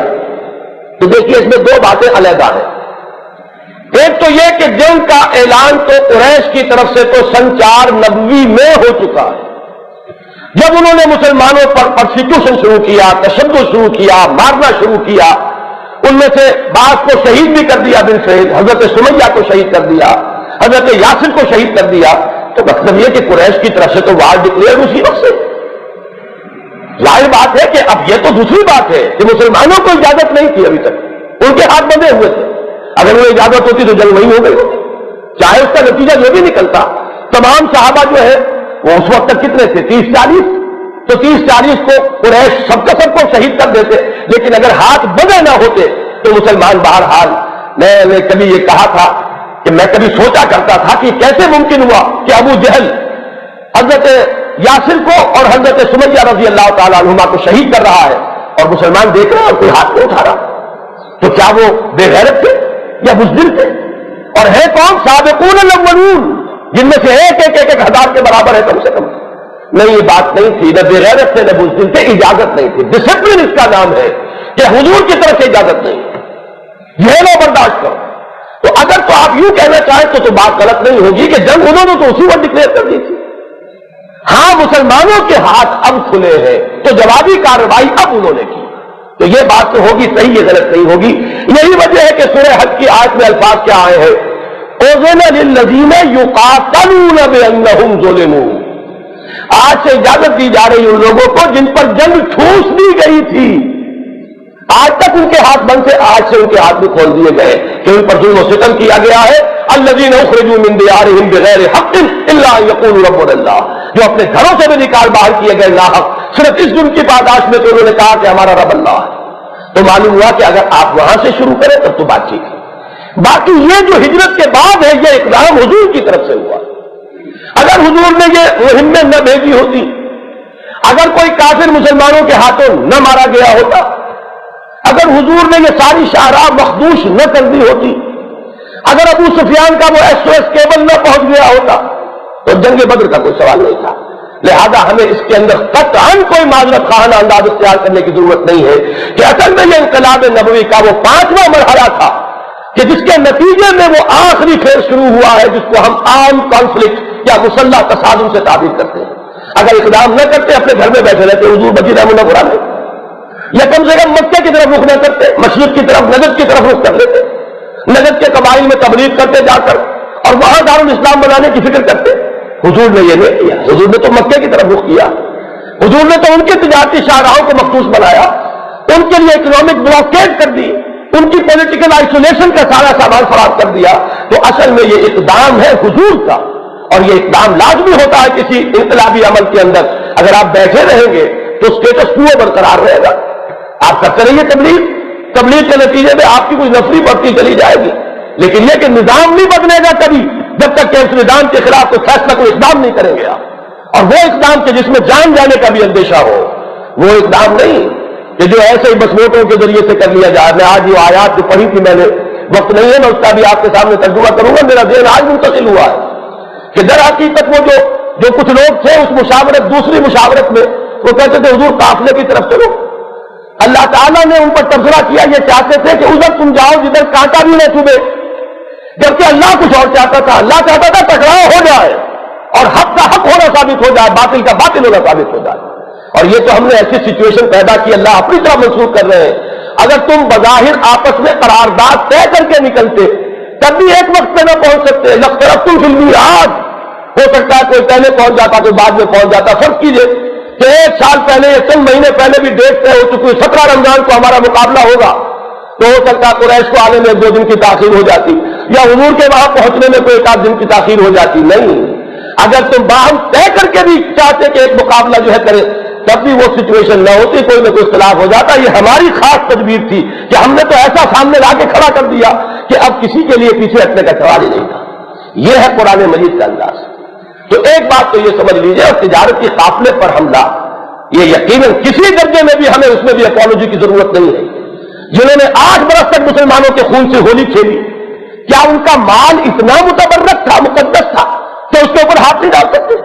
تو دیکھیے اس میں دو باتیں علیحدہ ہیں۔ ایک تو یہ کہ جنگ کا اعلان تو قریش کی طرف سے تو سن 4 نبوی میں ہو چکا ہے، جب انہوں نے مسلمانوں پر پرسیکیوشن شروع کیا، تشدد شروع کیا، مارنا شروع کیا، ان میں سے بعض کو شہید بھی کر دیا بالفعل، حضرت سمیہ کو شہید کر دیا، حضرت یاسر کو شہید کر دیا، تو مطلب یہ کہ قریش کی طرف سے تو وار ڈکلیئر اسی وقت سے۔ ظاہر بات ہے کہ اب یہ تو دوسری بات ہے کہ مسلمانوں کو اجازت نہیں تھی ابھی تک، ان کے ہاتھ بندھے ہوئے تھے، اگر انہیں اجازت ہوتی تو جنگ وہی ہو گئی ہوتی، چاہے اس کا نتیجہ جو بھی نکلتا۔ تمام صحابہ جو ہے وہ اس وقت تک کتنے تھے، 30-40، تو 30-40 کو قریش سب کا سب کو شہید کر دیتے، لیکن اگر ہاتھ بندھے نہ ہوتے تو مسلمان بہرحال۔ میں نے کبھی یہ کہا تھا کہ میں کبھی سوچا کرتا تھا کہ کیسے ممکن ہوا کہ ابو جہل حضرت یاسر کو اور حضرت سمیہ رضی اللہ تعالیٰ عنہما کو شہید کر رہا ہے اور مسلمان دیکھ رہے ہیں اور کوئی ہاتھ نہیں اٹھا رہا، تو کیا وہ بے غیرت تھے یا بزدل تھے؟ اور ہے کون؟ سابقون الاولون، جن میں سے ایک ہزار کے برابر ہے کم سے کم۔ نہیں، یہ بات نہیں تھی، نہ بے غیرت تھے نہ بزدل تھے، اجازت نہیں تھی۔ ڈسپلن اس کا نام ہے کہ حضور کی طرف سے اجازت نہیں، یہ لو برداشت کرو۔ تو اگر تو آپ یوں کہنا چاہیں تو بات غلط نہیں ہوگی کہ جنگ انہوں نے تو اسی وقت ڈکلیئر کر دی تھی۔ ہاں مسلمانوں کے ہاتھ اب کھلے ہیں تو جوابی کارروائی اب انہوں نے کی، تو یہ بات تو ہوگی صحیح، یہ غلط نہیں ہوگی۔ یہی وجہ ہے کہ سورہ حج کی آیت میں الفاظ کیا آئے ہیں، اذن للذین یقاتلون بانہم ظلموا، آج سے اجازت دی جا رہی ان لوگوں کو جن پر جنگ ٹھوس دی گئی تھی، آج تک ان کے ہاتھ بند تھے، آج سے ان کے ہاتھ بھی کھول دیے گئے کہ ان پر ظلم و ستم کیا گیا ہے۔ الذین اخرجوا من دیارہم بغیر حق الا ان یقولوا ربنا اللہ، جو اپنے گھروں سے بھی نکال باہر کیے گئے ناحق، صرف اس جرم کی پاداش میں تو انہوں نے کہا کہ ہمارا رب اللہ ہے۔ تو معلوم ہوا کہ اگر آپ وہاں سے شروع کریں تب تو بات ٹھیک ہے۔ باقی یہ جو ہجرت کے بعد ہے یہ اقدام حضور کی طرف سے ہوا۔ اگر حضور نے یہ مہم نہ بھیجی ہوتی، اگر کوئی کافر مسلمانوں کے ہاتھوں نہ مارا گیا ہوتا، اگر حضور نے یہ ساری شاہراہ مخدوش نہ کر دی ہوتی، اگر ابو سفیان کا وہ SOS کیبل نہ پہنچ گیا ہوتا، تو جنگ بدر کا کوئی سوال نہیں تھا۔ لہذا ہمیں اس کے اندر قطعاً کوئی معذرت خواہانہ انداز اختیار کرنے کی ضرورت نہیں ہے کہ اصل میں یہ انقلاب نبوی کا وہ 5واں مرحلہ تھا کہ جس کے نتیجے میں وہ آخری پھیر شروع ہوا ہے جس کو ہم عام کانفلکٹ یا مسلح تصادم سے تعبیر کرتے ہیں۔ اگر اقدام نہ کرتے، اپنے گھر میں بیٹھے رہتے، حضور مدینہ منورہ میں، یا کم سے کم مکہ کی طرف رخ نہ کرتے، مشرق کی طرف نجد کی طرف رخ کر لیتے، نجد کے قبائل میں تبلیغ کرتے جا کر اور وہاں دارالاسلام بنانے کی فکر کرتے۔ حضور نے یہ نہیں کیا، حضور نے تو مکہ کی طرف رخ کیا، حضور نے تو ان کے تجارتی شاہراہوں کو مخصوص بنایا، ان کے لیے اکنامک بلاکیڈ کر دی، ان کی پولیٹیکل آئسولیشن کا سارا سامان فراہم کر دیا۔ تو اصل میں یہ اقدام ہے حضور کا، اور یہ اقدام لازمی ہوتا ہے کسی انقلابی عمل کے اندر۔ اگر آپ بیٹھے رہیں گے تو اسٹیٹس کو برقرار رہے گا، آپ کرتے رہیے تبلیغ کے نتیجے میں آپ کی کوئی نفری بڑھتی چلی جائے گی، لیکن یہ کہ نظام نہیں بدلے گا کبھی جب تک کہ اس نظام کے خلاف کوئی فیصلہ کوئی اقدام نہیں کریں گے آپ، اور وہ اقدام کے جس میں جان جانے کا بھی اندیشہ ہو، وہ اقدام نہیں کہ جو ایسے ہی بس ووٹوں کے ذریعے سے کر لیا جائے۔ میں آج یہ آیات جو پڑھی تھی میں نے، وقت نہیں ہے میں اس کا بھی آپ کے سامنے ترجمہ کروں گا، میرا ذہن آج منتقل ہوا ہے کہ در حقیقت وہ جو جو کچھ لوگ تھے اس مشاورت دوسری مشاورت میں وہ کہتے تھے حضور قافلے کی طرف چلو. اللہ تعالیٰ نے ان پر تبصرہ کیا، یہ چاہتے تھے کہ ادھر تم جاؤ جدھر کانٹا بھی نہ چبھے، جبکہ اللہ کچھ اور چاہتا تھا. اللہ چاہتا تھا ٹکراؤ ہو جائے اور حق کا حق ہونا ثابت ہو جائے، باطل کا باطل ہونا ثابت ہو جائے. اور یہ تو ہم نے ایسی سچویشن پیدا کی، اللہ اپنی طرف منسوخ کر رہے ہیں. اگر تم بظاہر آپس میں قرارداد طے کر کے نکلتے تب بھی ایک وقت پہ نہ پہنچ سکتے. لختلفتم فی المیعاد، ہو سکتا ہے کوئی پہلے پہنچ جاتا کوئی بعد میں پہنچ جاتا. فرض کیجئے کہ 1 سال پہلے یا چند مہینے پہلے بھی ڈیٹ طے ہو چکی، 17 رمضان کو ہمارا مقابلہ ہوگا، تو ہو سکتا ہے قریش کو آنے میں 2 دن کی تاخیر ہو جاتی، یا حضور کے وہاں پہنچنے میں کوئی 1 دن کی تاخیر ہو جاتی. نہیں، اگر تم باہم طے کر کے بھی چاہتے کہ ایک مقابلہ جو ہے کرے تب بھی وہ سچویشن نہ ہوتی، کوئی نہ کوئی اختلاف ہو جاتا. یہ ہماری خاص تدبیر تھی کہ ہم نے تو ایسا سامنے لا کے کھڑا کر دیا کہ اب کسی کے لیے پیچھے ہٹنے کا سوال ہی نہیں تھا. یہ ہے قرآن مجید کا انداز. تو ایک بات تو یہ سمجھ لیجیے، اور تجارت کے قافلے پر حملہ یہ یقیناً کسی درجے میں بھی ہمیں اس میں بھی اپالوجی کی ضرورت نہیں ہے. جنہوں نے 8 برس تک مسلمانوں کے خون سے ہولی کھیلی، کیا ان کا مال اتنا متبرک تھا، مقدس تھا کہ اس کے اوپر ہاتھ نہیں ڈال سکتے؟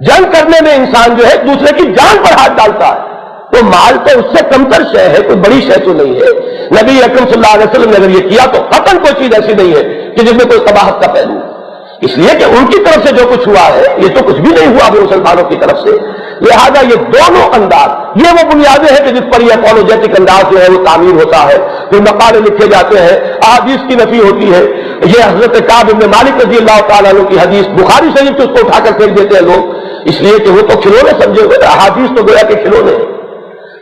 جنگ کرنے میں انسان جو ہے دوسرے کی جان پر ہاتھ ڈالتا ہے، تو مال تو اس سے کمتر شے ہے، کوئی بڑی شے تو نہیں ہے. نبی اکرم صلی اللہ علیہ وسلم نے اگر یہ کیا تو قطعاً کوئی چیز ایسی نہیں ہے کہ جس میں کوئی قباحت کا پہلو. اس لیے کہ ان کی طرف سے جو کچھ ہوا ہے یہ تو کچھ بھی نہیں ہوا بھی مسلمانوں کی طرف سے. لہذا یہ دونوں انداز یہ وہ بنیادیں ہیں کہ جس پر یہ اپولوجیٹک انداز جو ہے وہ تعمیر ہوتا ہے. پھر مقالے لکھے جاتے ہیں، احادیث کی نفی ہوتی ہے. یہ حضرت کعب بن مالک رضی اللہ تعالیٰ عنہ کی حدیث بخاری شریف سے اس کو اٹھا کر پھینک دیتے ہیں لوگ، اس لیے کہ وہ تو کھلونے سمجھے ہوئے، احادیث تو گویا کہ کھلونے ہیں.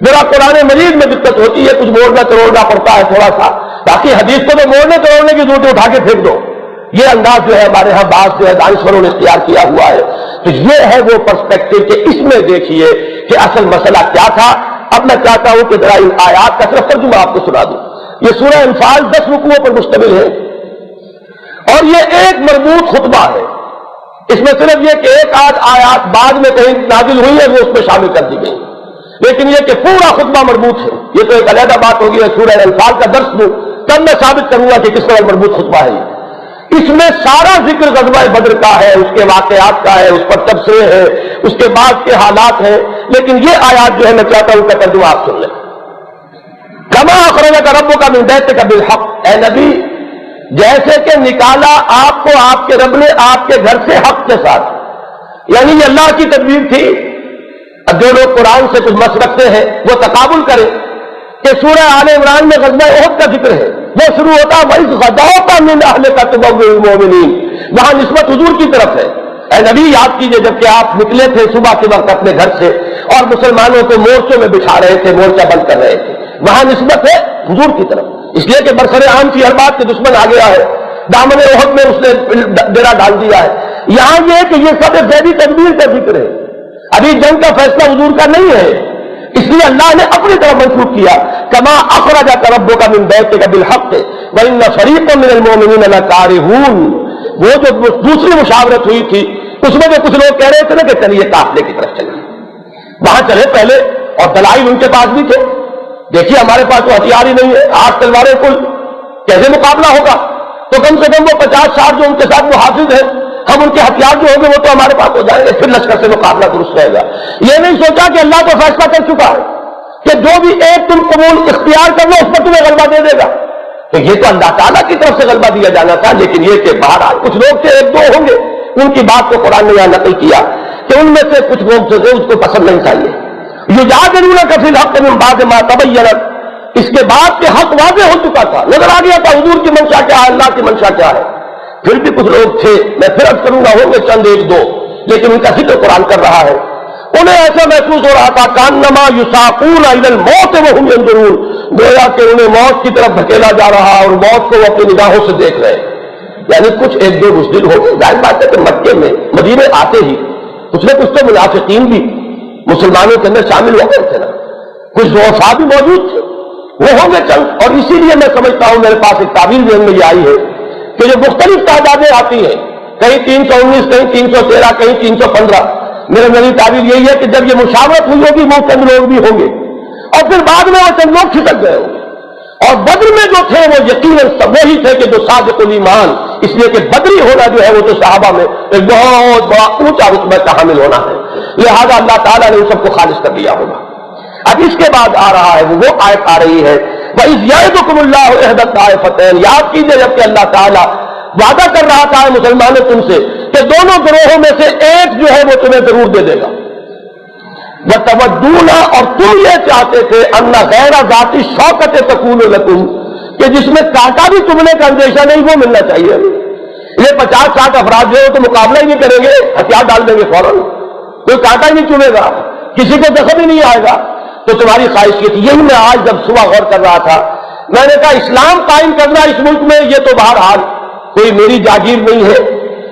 ذرا قرآن مجید میں دقت ہوتی ہے، کچھ موڑنا توڑنا پڑتا ہے تھوڑا سا، باقی حدیث کو تو موڑنے توڑنے کی ضرورت اٹھا کے پھینک دو. یہ انداز جو ہے ہمارے ہاں بعض جو ہے دانشوروں نے اختیار کیا ہوا ہے. تو یہ ہے وہ پرسپیکٹو کہ اس میں دیکھیے کہ اصل مسئلہ کیا تھا. اب میں چاہتا ہوں کہ ذرا ان آیات کا صرف ترجمہ آپ کو سنا دوں. یہ سورہ انفال 10 رکوعوں پر مشتمل ہے اور یہ ایک مربوط خطبہ ہے. اس میں صرف یہ کہ ایک آدھ آیات بعد میں کہیں نازل ہوئی ہے وہ اس میں شامل کر دی گئی، لیکن یہ کہ پورا خطبہ مربوط ہے. یہ تو ایک علیحدہ بات ہوگی، سورہ انفال کا درس دوں تب میں ثابت کروں گا کہ کس طرح مربوط خطبہ ہے. اس میں سارا ذکر غزوہ بدر کا ہے، اس کے واقعات کا ہے، اس پر تبصرے ہیں، اس کے بعد کے حالات ہیں. لیکن یہ آیات جو ہے میں چاہتا ہوں کہ ترجمہ آپ سن لیں. کما اخرجک ربک من بیتک بالحق، اے نبی جیسے کہ نکالا آپ کو آپ کے رب نے آپ کے گھر سے حق کے ساتھ. یعنی یہ اللہ کی تدبیر تھی. اب جو لوگ قرآن سے کچھ مس رکھتے ہیں وہ تقابل کریں کہ سورہ آل عمران میں غزوہ احد کا ذکر ہے، وہ شروع ہوتا ہے وَإِذْ غَدَوْتَ مِنْ أَهْلِكَ تُبَوِّئُ الْمُؤْمِنِينَ، وہاں نسبت حضور کی طرف ہے. اے نبی یاد کیجئے جب کہ آپ نکلے تھے صبح کے وقت اپنے گھر سے اور مسلمانوں کو مورچوں میں بٹھا رہے تھے، مورچہ بند کر رہے تھے، وہاں نسبت ہے حضور کی طرف. اس لیے کہ برسر عام کی ہر بات کے دشمن آ گیا ہے، دامن احد میں اس نے ڈیرا ڈال دیا ہے. یہاں یہ کہ یہ سب غیبی تدبیر کا ذکر ہے، ابھی جنگ کا فیصلہ حضور کا نہیں ہے، اس لیے اللہ نے اپنی طرف منسوخ کیا. کما اخرجک ربک من بیتک بالحق وان فریقا من المؤمنین لکارہون. وہ جو دوسری مشاورت ہوئی تھی اس میں جو کچھ لوگ کہہ رہے تھے نا کہ چلیے قافلے کی طرف چلیے، وہاں چلے پہلے، اور دلائل ان کے پاس بھی تھے. دیکھیے ہمارے پاس تو ہتھیار ہی نہیں ہے، 8 تلواریں کل، کیسے مقابلہ ہوگا؟ تو کم سے کم وہ 50-60 جو ان کے ساتھ محافظ ہیں، ہم ان کے ہتھیار جو ہوں گے وہ تو ہمارے پاس ہو جائیں گے، پھر لشکر سے مقابلہ درست رہے گا. یہ نہیں سوچا کہ اللہ تو فیصلہ کر چکا ہے کہ جو بھی ایک تم قبول اختیار کر لو اس پر تمہیں غلبہ دے دے گا. تو یہ تو اللہ تعالیٰ کی طرف سے غلبہ دیا جانا تھا. لیکن یہ کہ بہرحال کچھ لوگ تھے، 1-2 ہوں گے، ان کی بات کو قرآن نے یہاں نقل کیا کہ ان میں سے کچھ لوگ جو تھے اس کو پسند نہیں چاہیے. یجادلونک فی الحق من بعد ما تبین، اس کے بعد کہ حق واضح ہو چکا تھا، نظر آ گیا تھا حضور کی منشا کیا ہے، اللہ کی منشا کیا ہے. پھر بھی کچھ لوگ تھے، میں پھر عرض کروں گا ہوں گے چند 1-2، لیکن ان کا ذکر قرآن کر رہا ہے. انہیں ایسا محسوس ہو رہا تھا کانما یساقون الی الموت وہم ینظرون، گویا کہ انہیں موت کی طرف دھکیلا جا رہا اور موت کو وہ اپنی نگاہوں سے دیکھ رہے. یعنی کچھ 1-2 بزدل ہو گئے. ظاہر بات ہے کہ مکے میں مدینے آتے ہی کچھ نہ کچھ تو منافقین بھی مسلمانوں کے اندر شامل ہو گئے تھے نا، کچھ ضعفاء بھی موجود تھے، وہ ہوں گے چند. اور اسی لیے میں سمجھتا ہوں میرے پاس ایک تعبیر ذہن میں یہ آئی ہے کہ جو مختلف تعدادیں آتی ہیں، کہیں 319، کہیں 313، کہیں 315، میرا نئی تعبیر یہی ہے کہ جب یہ مشاورت ہوئی ہوگی وہ چند لوگ بھی ہوں گے اور پھر بعد میں وہ چند لوگ کھسک گئے ہوں گے. اور بدر میں جو تھے وہ یقیناً سب وہی تھے کہ جو صادق الایمان اس لیے کہ بدری ہونا جو ہے وہ تو صحابہ میں ایک بہت بڑا اونچا رتبہ کا حامل ہونا ہے، لہذا اللہ تعالیٰ نے ان سب کو خالص کر دیا ہوگا۔ اب اس کے بعد آ رہا ہے وہ آیت آ رہی ہے وَإِذْ يَعِدُكُمُ اللَّهُ إِحْدَى الطَّائِفَتَيْنِ، یاد کیجئے جب کہ اللہ تعالیٰ وعدہ کر رہا تھا مسلمانوں تم سے کہ دونوں گروہوں میں سے ایک جو ہے وہ تمہیں ضرور دے دے گا، وَتَوَدُّونَ، اور تم یہ چاہتے تھے أَنَّ غَيْرَ ذَاتِ الشَّوْكَةِ تَكُونُ لَكُمْ، کہ جس میں کانٹا بھی چبھنے کا اندیشہ نہیں وہ ملنا چاہیے۔ یہ 50-60 افراد جو ہے تو مقابلہ ہی نہیں کریں گے، ہتھیار ڈال دیں گے فوراً، کوئی کانٹا ہی نہیں چبھے گا، کسی کو دخل ہی نہیں آئے گا، تو تمہاری خواہش یہ تھی۔ یہی میں آج جب صبح غور کر رہا تھا میں نے کہا اسلام قائم کرنا اس ملک میں یہ تو بہرحال کوئی میری جاگیر نہیں ہے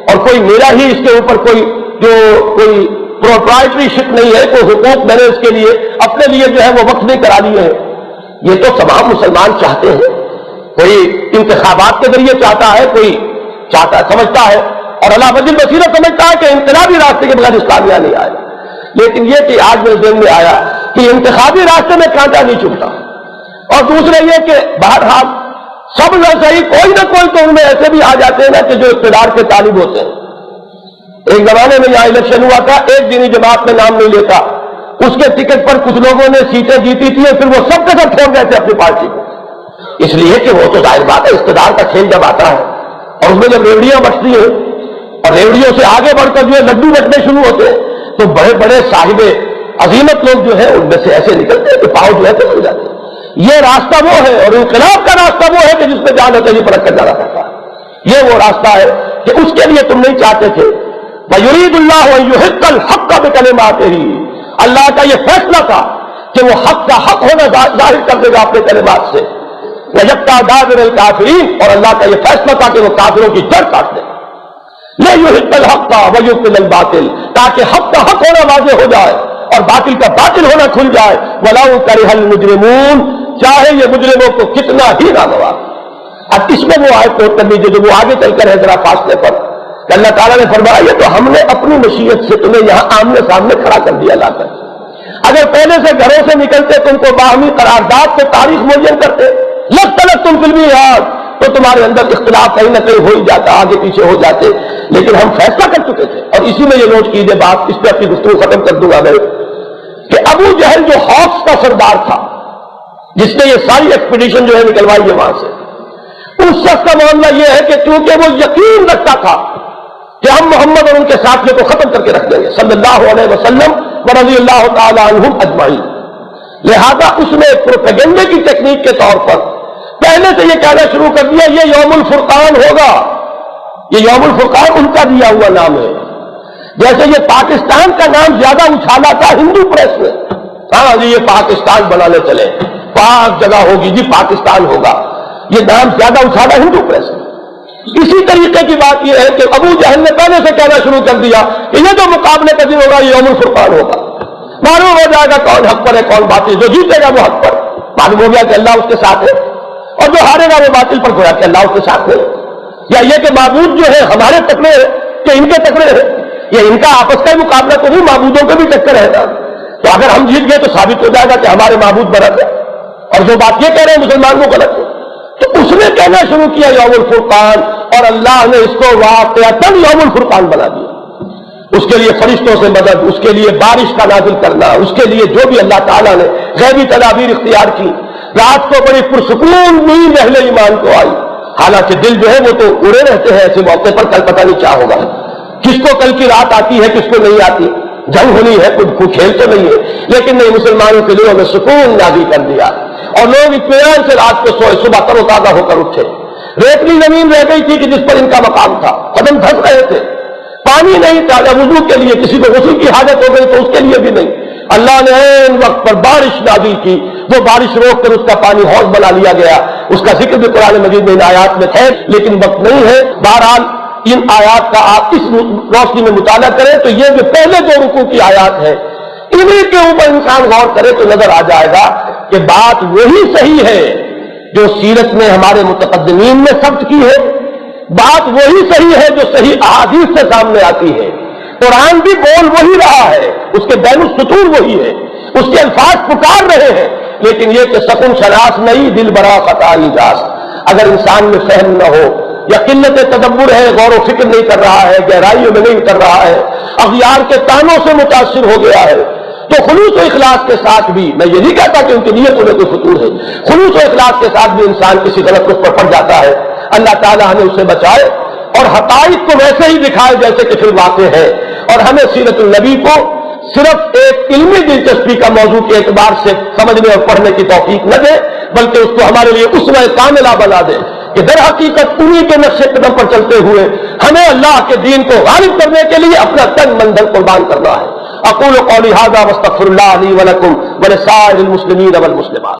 اور کوئی میرا ہی اس کے اوپر کوئی پروپرائٹری شپ نہیں ہے، کوئی حقوق میں نے اس کے لیے اپنے لیے جو ہے وہ وقف نہیں کرا لیے ہیں، یہ تو تمام مسلمان چاہتے ہیں۔ کوئی انتخابات کے ذریعے چاہتا ہے، کوئی سمجھتا ہے اور اللہ وجل بصیرت سمجھتا ہے کہ انقلابی راستے کے بغیر اسلامیہ نہیں آئے، لیکن یہ کہ آج میرے ذہن میں آیا کہ انتخابی راستے میں کانٹا نہیں چبھتا، اور دوسرے یہ کہ بہرحال سب نہ صحیح کوئی نہ کوئی تو ان میں ایسے بھی آ جاتے ہیں نا کہ جو اقتدار کے طالب ہوتے ہیں۔ ایک زمانے میں یہاں الیکشن ہوا تھا، ایک دینی جماعت میں نام نہیں لیتا، اس کے ٹکٹ پر کچھ لوگوں نے سیٹیں جیتی تھی، پھر وہ سب کے سب چھوڑ گئے تھے اپنی پارٹی کو، اس لیے کہ وہ تو ظاہر بات ہے اقتدار کا کھیل جب آتا ہے اور اس میں جب ریوڑیاں بٹتی ہیں اور ریوڑیوں سے آگے بڑھ کر جو ہے لڈو بٹنے شروع ہوتے ہیں تو بڑے بڑے صاحب عظیمت لوگ جو ہے ان میں سے ایسے نکلتے ہیں کہ پاؤں جو ہے پھسل جاتے ہیں۔ یہ راستہ وہ ہے اور انقلاب کا راستہ وہ ہے کہ جس پہ جان ہوتے ہی پلٹ کر جانا پڑتا ہے، یہ وہ راستہ ہے کہ اس کے لیے تم نہیں چاہتے تھے۔ وَيُرِيدُ اللَّهُ أَن يُحِقَّ الْحَقَّ بِكَلِمَاتِهِ، اللہ کا یہ فیصلہ تھا کہ وہ حق کا حق ہونا ظاہر کر دے گا اپنے کلمات سے، وَيَقْطَعَ دَابِرَ الْكَافِرِينَ، اور اللہ کا یہ فیصلہ تھا کہ وہ کافروں کی جڑ کاٹ دے، لِيُحِقَّ الْحَقَّ وَيُبْطِلَ الْبَاطِلَ، تاکہ حق کا حق ہونا واضح ہو جائے اور باطل کا باطل ہونا کھل جائے، وَلَوْ كَرِهَ الْمُجْرِمُونَ، چاہے یہ مجرموں کو کتنا ہی ناگوار۔ اب اس میں وہ آیت نوٹ کر لیجیے جو وہ آگے چل کر ہے ذرا فاصلے پر، کہ اللہ تعالیٰ نے فرمایا یہ تو ہم نے اپنی مشیت سے تمہیں یہاں آمنے سامنے کھڑا کر دیا لا کر، اگر پہلے سے گھروں سے نکلتے تم کو باہمی قرارداد سے تاریخ معین کرتے تم فلمی یاد تو تمہارے اندر اختلاف کہیں نہ کہیں ہو ہی جاتا، آگے پیچھے ہو جاتے، لیکن ہم فیصلہ کر چکے تھے۔ اور اسی میں یہ نوٹ کیجیے بات، اس پہ اپنی گفتگو ختم کر دوں گا میں، کہ ابو جہل جو حوض کا سردار تھا جس نے یہ ساری ایکسپیڈیشن جو ہے نکلوائی ہے وہاں سے، اس شخص کا معاملہ یہ ہے کہ کیونکہ وہ یقین رکھتا تھا کہ ہم محمد اور ان کے ساتھیوں کو ختم کر کے رکھ دیں گے صلی اللہ علیہ وسلم ورضی اللہ تعالی عنہم اجمعین، لہذا اس نے پروپیگنڈے کی ٹیکنیک کے طور پر پہلے سے یہ کہنا شروع کر دیا یہ یوم الفرقان ہوگا، یہ یوم الفرقان ان کا دیا ہوا نام ہے، جیسے یہ پاکستان کا نام زیادہ اچھالا تھا ہندو پریس میں، ہاں جی یہ پاکستان بنانے چلے، پاک جگہ ہوگی جی پاکستان ہوگا، یہ نام زیادہ اچھالا ہندو پریس میں۔ اسی طریقے کی بات یہ ہے کہ ابو جہل نے پہلے سے کہنا شروع کر دیا کہ یہ جو مقابلے کا دن ہوگا یہ یوم الفرقان ہوگا، معلوم ہو جائے گا کون حق پر ہے کون باطل، جو جیتے گا وہ حق پر، معلوم ہو گیا کہ اللہ اس کے ساتھ ہے، اور جو ہارے گا وہ باطل پر گویا کہ اللہ اس کے ساتھ ہے، یا یہ کہ معبود جو ہے ہمارے تکڑے ہیں کہ ان کے تکڑے ہیں، یہ ان کا آپس کا مقابلہ تو نہیں، معبودوں کے بھی چکر ہے نا، تو اگر ہم جیت گئے تو ثابت ہو جائے گا کہ ہمارے معبود برحق ہے، اور جو بات یہ کہہ رہے ہیں مسلمان کو غلط ہے، تو اس نے کہنا شروع کیا یوم الفرقان، اور اللہ نے اس کو واقعتاً یوم الفرقان بنا دیا۔ اس کے لیے فرشتوں سے مدد، اس کے لیے بارش کا نازل کرنا، اس کے لیے جو بھی اللہ تعالیٰ نے غیبی تدابیر اختیار کی، رات کو بڑی پرسکون نیند اہل ایمان کو آئی، حالانکہ دل جو ہے وہ تو اڑے رہتے ہیں ایسے موقع پر، کل پتہ نہیں کیا ہوگا، کس کو کل کی رات آتی ہے کس کو نہیں آتی، جنگ ہونی ہے کوئی کھیل تو نہیں ہے، لیکن نہیں، مسلمانوں کے دلوں میں سکون نازل کر دیا اور لوگ اطمینان سے رات کو سوئے، صبح تر و تازہ ہو کر اٹھے۔ ریتلی زمین رہ گئی تھی کہ جس پر ان کا مقام تھا، قدم دھس رہے تھے، پانی نہیں تھا، جب وضو کے لیے کسی کو غسل کی حاجت ہو گئی تو اس کے لیے بھی نہیں، اللہ نے عین وقت پر بارش نازل کی، وہ بارش روک کر اس کا پانی حوض بنا لیا گیا، اس کا ذکر بھی قرآن مجید میں ان آیات میں ہے، لیکن وقت نہیں ہے۔ بہرحال ان آیات کا آپ اس روشنی میں مطالعہ کریں تو یہ جو پہلے دو رکوع کی آیات ہے انہیں کے اوپر انسان غور کرے تو نظر آ جائے گا کہ بات وہی صحیح ہے جو سیرت میں ہمارے متقدمین نے ثبت کی ہے، بات وہی صحیح ہے جو صحیح احادیث سے سامنے آتی ہے، قرآن بھی بول وہی رہا ہے، اس کے بین السطور وہی ہے، اس کے الفاظ پکار رہے ہیں، لیکن یہ کہ سکون شناس نہیں دل برا خطا نجاس، اگر انسان میں فہم نہ ہو یا قلت تدبر ہے، غور و فکر نہیں کر رہا ہے، گہرائیوں میں نہیں اتر رہا ہے، اغیار کے تانوں سے متاثر ہو گیا ہے، تو خلوص و اخلاص کے ساتھ بھی، میں یہ نہیں کہتا کہ ان کی نیتوں میں کوئی فطور ہے، خلوص و اخلاص کے ساتھ بھی انسان کسی غلط رخ پر پڑ جاتا ہے، اللہ تعالیٰ ہمیں اسے بچائے اور حقائق کو ویسے ہی دکھائے جیسے کہ پھر واقع ہے، اور ہمیں سیرت النبی کو صرف ایک علمی دلچسپی کا موضوع کے اعتبار سے سمجھنے اور پڑھنے کی توفیق نہ دے، بلکہ اس کو ہمارے لیے اسوہ کاملہ بنا دے کہ در حقیقت انہی کے نقش قدم پر چلتے ہوئے ہمیں اللہ کے دین کو غالب کرنے کے لیے اپنا تن من دھن قربان کرنا ہے۔ اقول قولی ھذا واستغفر اللہ لی ولکم ولسائر المسلمین والمسلمات۔